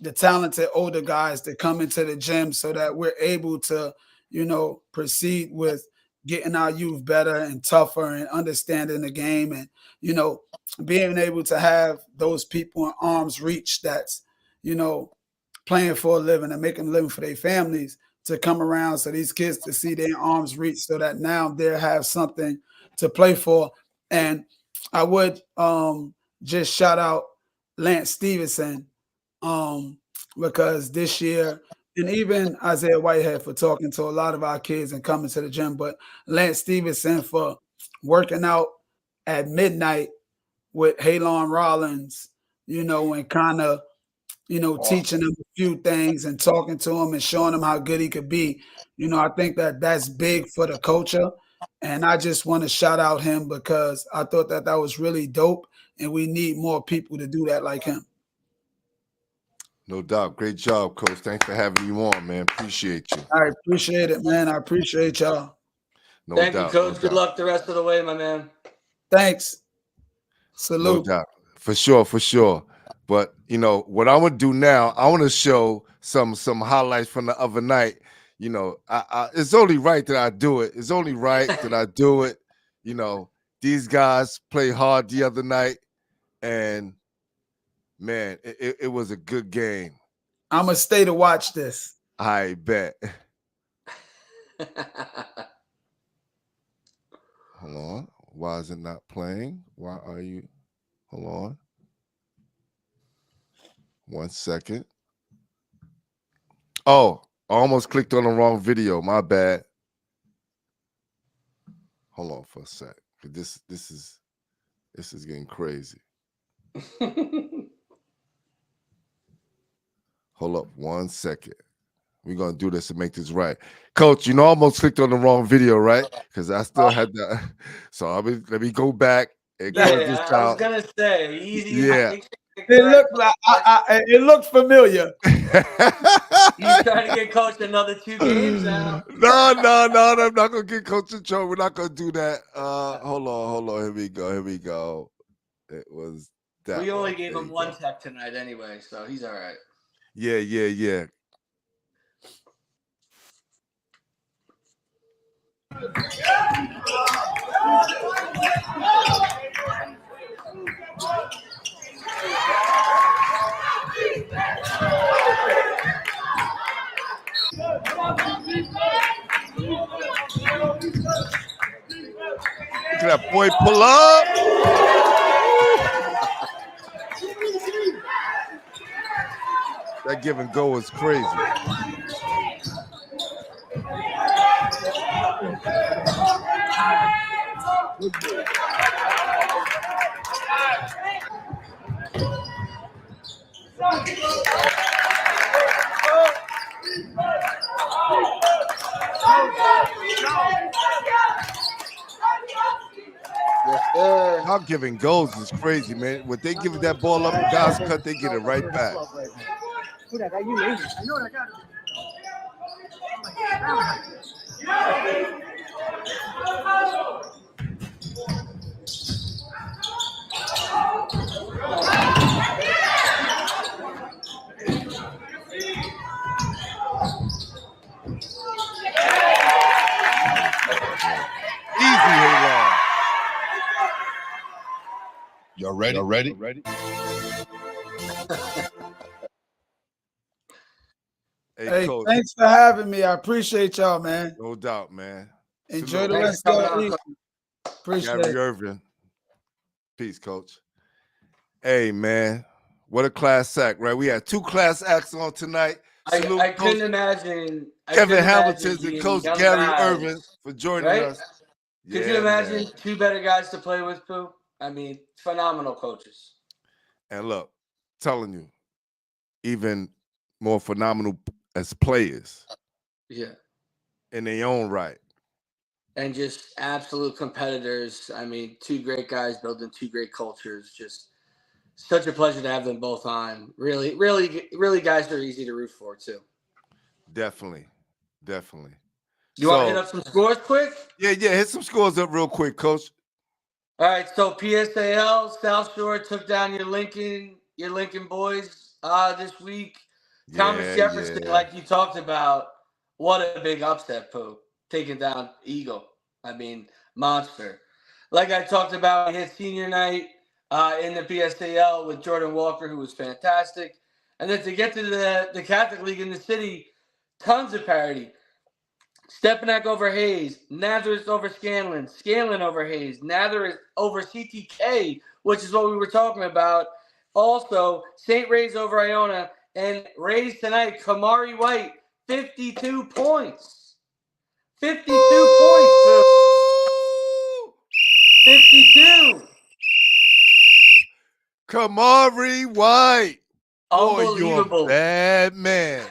the talented older guys to come into the gym so that we're able to, you know, proceed with getting our youth better and tougher and understanding the game, and, you know, being able to have those people in arm's reach that's, you know, playing for a living and making a living for their families to come around, so these kids to see their arms reach so that now they have something to play for. And I would just shout out Lance Stevenson, um, because this year, and even Isaiah Whitehead for talking to a lot of our kids and coming to the gym, but Lance Stevenson for working out at midnight with Halon Rollins, you know, and kind of, you know, awesome. teaching him a few things and talking to him and showing him how good he could be. You know, I think that that's big for the culture. And I just want to shout out him because I thought that that was really dope. And we need more people to do that like him. No doubt. Great job, Coach. Thanks for having you on, man. Appreciate you. I appreciate it, man. I appreciate y'all. No Thank you, doubt. Coach. No Good doubt. luck the rest of the way, my man. Thanks. No Salute. doubt. For sure, for sure. But you know what I'm gonna do now, I want to show some highlights from the other night. You know, it's only right that I do it. It's only right that I do it. You know, these guys play hard the other night, and man, it was a good game. I'm going to stay to watch this. I bet. Hold on. Why is it not playing? Why are you? Hold on. 1 second. Oh, I almost clicked on the wrong video. My bad. Hold on for a sec. This is getting crazy. Hold up 1 second. We're gonna do this and make this right. Coach, you know I almost clicked on the wrong video, right? Because I still had that. So let me go back and close this I was out. gonna say easy. Yeah. It looked like it looked familiar. He's trying to get Coach another 2 games now. No, I'm not gonna get Coach in trouble. We're not gonna do that. Hold on. Here we go. It was that. We only one. gave There him you one go. tech tonight anyway, so he's all right. Yeah. Look at that boy pull up. That give and go is crazy. How giving goals is crazy, man. When they give that ball up, guys cut, they get it right back. Easy, Halon. Y'all ready? Hey, Coach. thanks for having me. I appreciate y'all, man. No doubt, man. Enjoy the Salute. rest of the week. Appreciate Gary it. Ervin. Peace, Coach. Hey, man. What a class act, right? We had 2 class acts on tonight. Salute, I couldn't imagine Kevin Hamilton and being Coach young Gary guys, Ervin for joining right? us. Could you imagine 2 better guys to play with, Pooh? I mean, phenomenal coaches. And look, telling you, even more phenomenal as players. Yeah. In their own right. And just absolute competitors. I mean, 2 great guys building 2 great cultures. Just such a pleasure to have them both on. Really guys are easy to root for, too. Definitely. You want to hit up some scores quick? Yeah. Hit some scores up real quick, Coach. All right. So PSAL, South Shore took down your Lincoln boys this week. Thomas Jefferson, like you talked about, what a big upset, Pooh. Taking down Eagle. I mean, monster. Like I talked about, we hit senior night in the PSAL with Jordan Walker, who was fantastic. And then to get to the Catholic League in the city, tons of parity. Stepanak over Hayes, Nazareth over Scanlon, Scanlon over Hayes, Nazareth over CTK, which is what we were talking about. Also, St. Ray's over Iona, and Rays tonight, Kamari White, 52 points. 52 points. 52. Kamari White. Unbelievable. Boy, you're a bad man.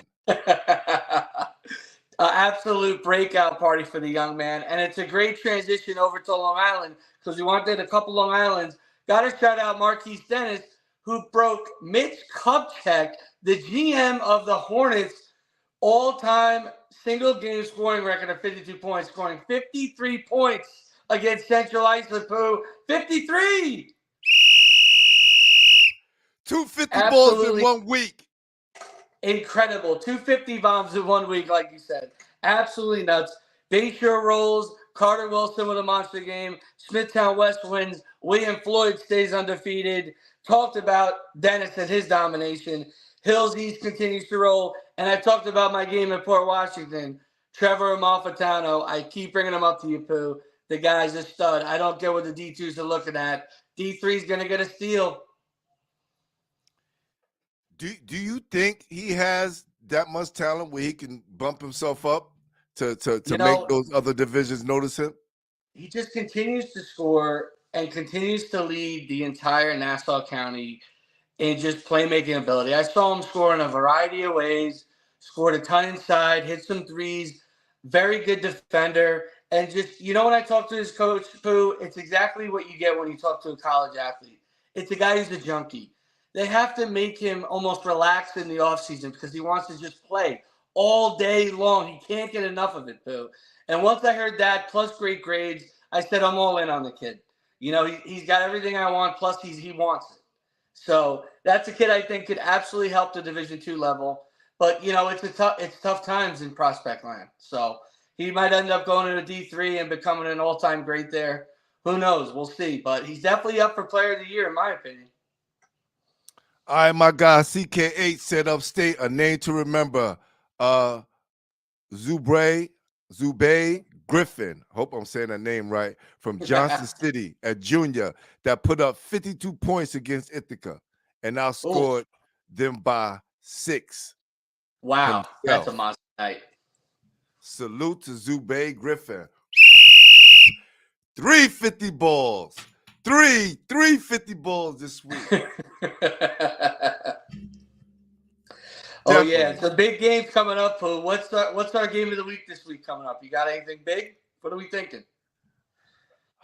Absolute breakout party for the young man. And it's a great transition over to Long Island because we wanted a couple Long Islands. Got to shout out Marquise Dennis, who broke Mitch Kupchak, the GM of the Hornets, all-time single game scoring record of 52 points, scoring 53 points against Central Islip. 53! 250 balls in 1 week. Incredible. 250 bombs in 1 week, like you said. Absolutely nuts. Bayshore rolls. Carter Wilson with a monster game. Smithtown West wins. William Floyd stays undefeated. Talked about Dennis and his domination. Hills East continues to roll. And I talked about my game in Port Washington. Trevor Amalfitano. I keep bringing him up to you, Pooh. The guy's a stud. I don't get what the D2s are looking at. D3's going to get a steal. Do you think he has that much talent where he can bump himself up to make those other divisions notice him? He just continues to score and continues to lead the entire Nassau County in just playmaking ability. I saw him score in a variety of ways, scored a ton inside, hit some threes, very good defender. And just, when I talk to his coach, Pooh, it's exactly what you get when you talk to a college athlete. It's a guy who's a junkie. they have to make him almost relax in the offseason because he wants to just play all day long. He can't get enough of it, Pooh. And once I heard that, plus great grades, I said I'm all in on the kid. You know, he's got everything I want, plus he wants it. So that's a kid I think could absolutely help the Division II level. But, you know, it's tough times in prospect land. So he might end up going to D3 and becoming an all-time great there. Who knows? We'll see. But he's definitely up for Player of the Year, in my opinion. All right, my guy CK8 said upstate, a name to remember. Zubay Griffin, hope I'm saying that name right, from Johnson City, a junior that put up 52 points against Ithaca and outscored them by 6. Wow, himself. that's a monster night. Salute to Zubay Griffin. 350 balls. 350 balls this week. Oh yeah, it's a big game coming up. What's our game of the week this week coming up? You got anything big? What are we thinking?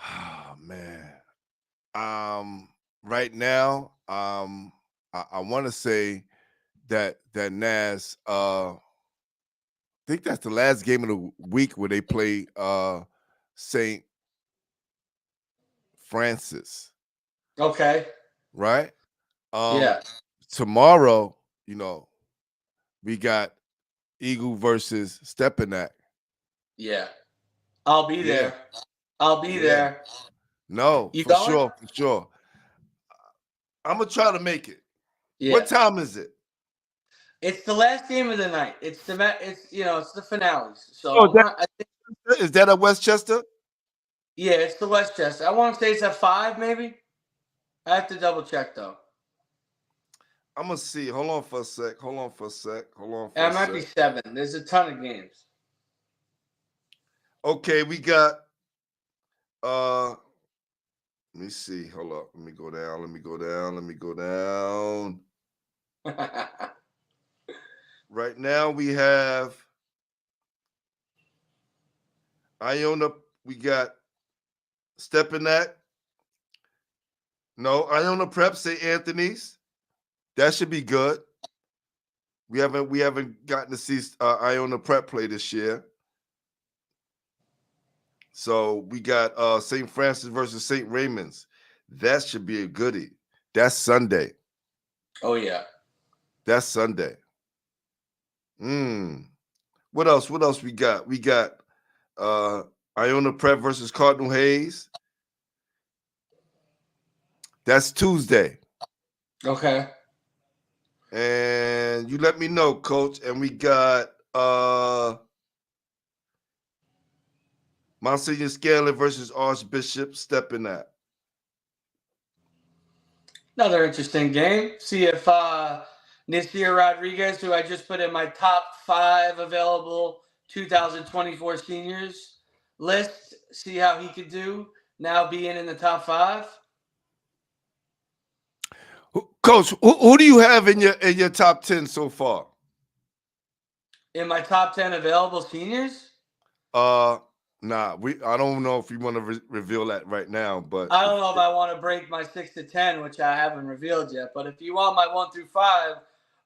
Oh man. Right now, I want to say that Naz, I think that's the last game of the week where they play St. Francis. Okay. Right? Yeah. Tomorrow, you know, we got Eagle versus Stepinac. Yeah. I'll be there. I'll be there. No, you for going? sure, for sure. I'm gonna try to make it. Yeah. What time is it? It's the last game of the night. It's the finales. So is that at Westchester? Yeah, it's the Westchester. I want to say it's at 5, maybe. I have to double check though. I'm gonna see. Hold on for a sec. It might be 7. There's a ton of games. Okay, we got let me see. Hold up. Let me go down. Right now we have Iona. We got Stepinac. No, Iona Prep, St. Anthony's. That should be good. We haven't gotten to see Iona Prep play this year. So we got St. Francis versus St. Raymond's. That should be a goodie. That's Sunday. Oh yeah. That's Sunday. What else we got? We got Iona Prep versus Cardinal Hayes. That's Tuesday. Okay. And you let me know, Coach. And we got Monsignor Scaler versus Archbishop Stepinac. Another interesting game. See if Nasir Rodriguez, who I just put in my top 5 available 2024 seniors list, see how he could do now being in the top 5. Coach, who do you have in your top 10 so far? In my top 10 available seniors? Nah, I don't know if you want to reveal that right now, but I don't know if I want to break my 6 to 10, which I haven't revealed yet. But if you want my 1 through 5,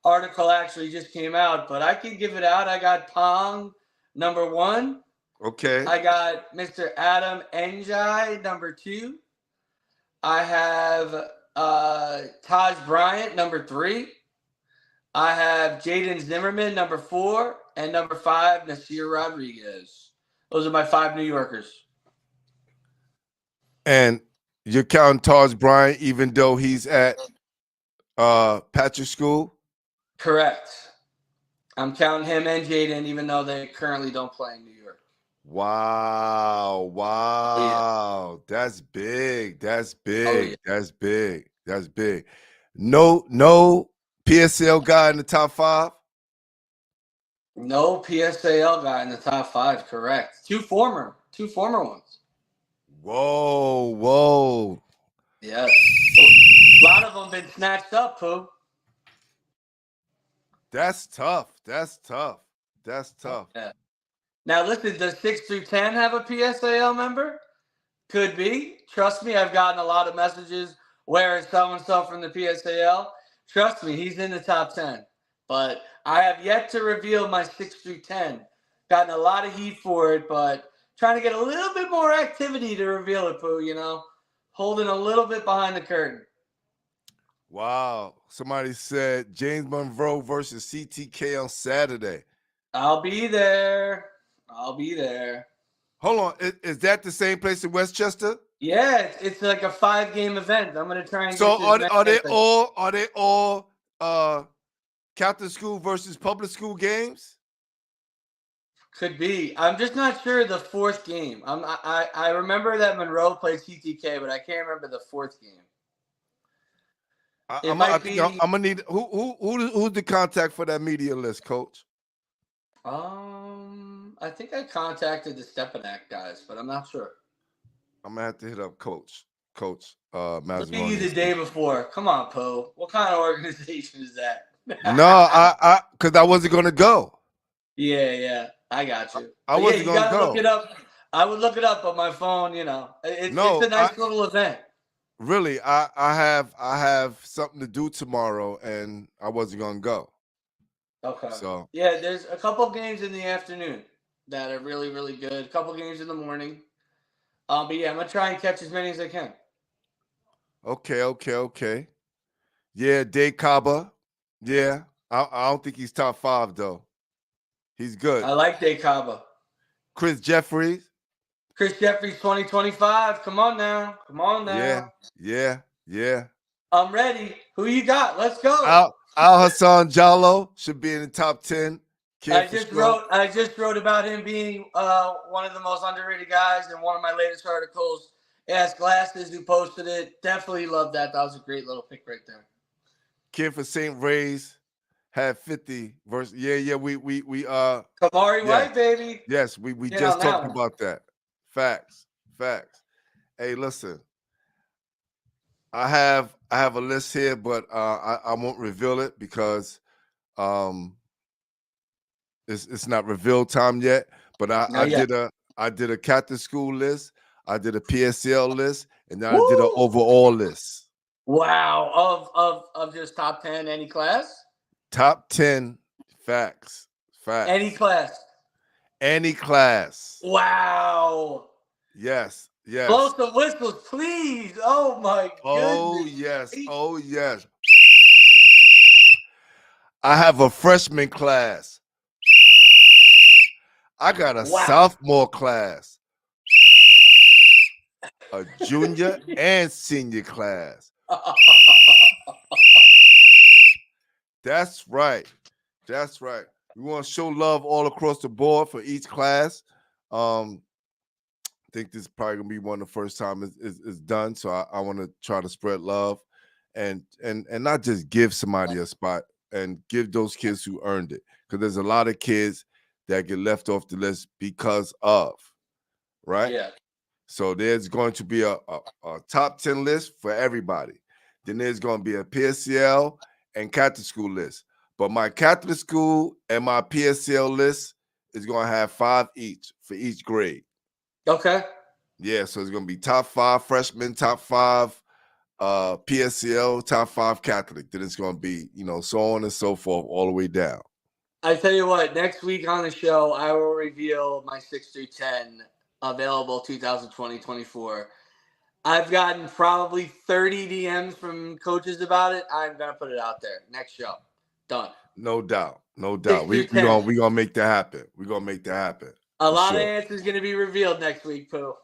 article actually just came out, but I can give it out. I got Pong, number 1. Okay. I got Mr. Adam Njai, number 2. I have Taj Bryant, number 3. I have Jaden Zimmerman, number 4. And number 5, Nasir Rodriguez. Those are my 5 New Yorkers. And you're counting Taj Bryant even though he's at Patrick School? Correct. I'm counting him and Jaden even though they currently don't play in New York. Wow. Oh, yeah. That's big. Oh, yeah. That's big. No PSL guy in the top 5? No PSAL guy in the top 5, correct. Two former ones. Whoa. Yes. A lot of them been snatched up, Pooh. That's tough. Yeah. Now, listen, does 6 through 10 have a PSAL member? Could be. Trust me, I've gotten a lot of messages. Where is so-and-so from the PSAL? Trust me, he's in the top 10. But I have yet to reveal my 6 through 10. Gotten a lot of heat for it, but trying to get a little bit more activity to reveal it, Pooh, Holding a little bit behind the curtain. Wow. Somebody said James Monroe versus CTK on Saturday. I'll be there. I'll be there. Hold on. Is that the same place in Westchester? Yeah, it's like a 5-game event. I'm gonna try and So get to as many are they as I- all Catholic school versus public school games? Could be. I'm just not sure the 4th game. I remember that Monroe played CTK, but I can't remember the 4th game. I'm gonna need who's the contact for that media list, Coach? I think I contacted the Stepanak guys, but I'm not sure. I'm gonna have to hit up Coach Look at you Mazzaroni. the day before. Come on, Poe. What kind of organization is that? No, I because I wasn't gonna go. Yeah, I got you. I But wasn't you gonna gotta go. look it up. I would look it up on my phone. It's No, a nice little event. Really, I have something to do tomorrow, and I wasn't gonna go. Okay. So yeah, there's a couple games in the afternoon that are really, really good. A couple games in the morning. But yeah, I'm gonna try and catch as many as I can. okay. Yeah, Dave Kaba. Yeah, I don't think he's top 5 though. He's good. I like Day Caba. Chris Jeffries. Chris Jeffries 2025. Come on now. Yeah. I'm ready. Who you got? Let's go. Al Hassan Jallo should be in the top 10. I just wrote about him being one of the most underrated guys in one of my latest articles. Ask Glasses who posted it. Definitely love that. That was a great little pick right there. Kid for St. Ray's had 50 versus we Kamari White, baby. Yes, we just talked about that. Facts. Hey, listen. I have a list here, but I won't reveal it because it's not reveal time yet. But I did a Catholic school list, I did a PSL list, and then I did an overall list. Wow, of just top 10 any class? Top 10 facts. Any class. Wow. Yes. Blow some whistles, please. Oh my goodness. Oh yes. I have a freshman class. I got a sophomore class. A junior and senior class. That's right. We want to show love all across the board for each class. I think this is probably gonna be one of the first time it's done. So I want to try to spread love and not just give somebody a spot, and give those kids who earned it. Because there's a lot of kids that get left off the list because of, right? Yeah. So there's going to be a top 10 list for everybody. Then there's going to be a PSL and Catholic school list. But my Catholic school and my PSL list is going to have 5 each for each grade. Okay. Yeah, so it's going to be top 5 freshmen, top 5 PSL, top 5 Catholic. Then it's going to be, so on and so forth all the way down. I tell you what, next week on the show, I will reveal my 6 through 10 available 2020-24. I've gotten probably 30 DMs from coaches about it. I'm going to put it out there. Next show. Done. No doubt. We're gonna make that happen. A lot of answers going to be revealed next week, Pooh.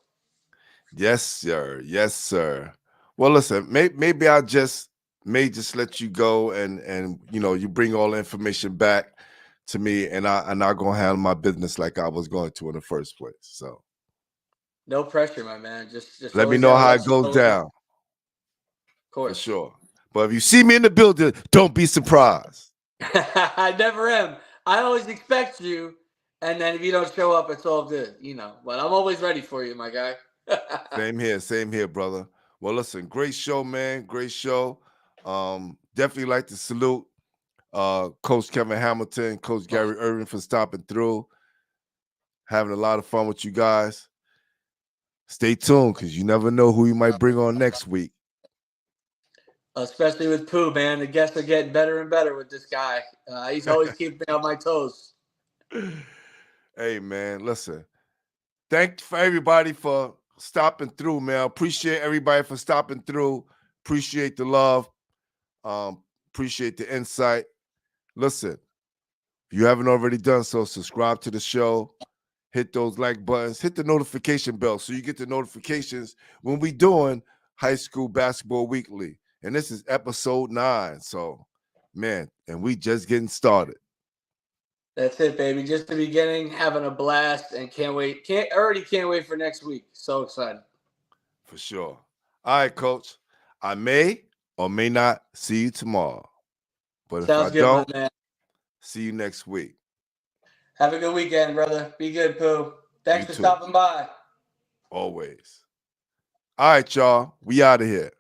Yes, sir. Well, listen, maybe I just let you go, and you bring all the information back to me, and I'm not gonna handle my business like I was going to in the first place. So no pressure, my man. Just let me know how it goes down. Of course, for sure. But if you see me in the building, don't be surprised. I never am. I always expect you, and then if you don't show up, it's all good, But I'm always ready for you, my guy. Same here, brother. Well, listen, great show, man. Great show. Definitely like to salute Coach Kevin Hamilton, Coach Gary Irvin for stopping through. Having a lot of fun with you guys. Stay tuned, because you never know who you might bring on next week. especially with Pooh, man. The guests are getting better and better with this guy. He's always keeping me on my toes. Hey, man, listen. Thanks for everybody for stopping through, man. Appreciate everybody for stopping through. Appreciate the love. Appreciate the insight. Listen, if you haven't already done so, subscribe to the show. Hit those like buttons. Hit the notification bell so you get the notifications when we doing High School Basketball Weekly. And this is episode 9. So, man, and we just getting started. That's it, baby. Just the beginning, having a blast, and can't wait. Can't wait for next week. So excited. For sure. All right, Coach. I may or may not see you tomorrow. But Sounds if I good, don't, my man. see you next week. Have a good weekend, brother. Be good, Pooh. Thanks You for too. stopping by. Always. All right, y'all. We out of here.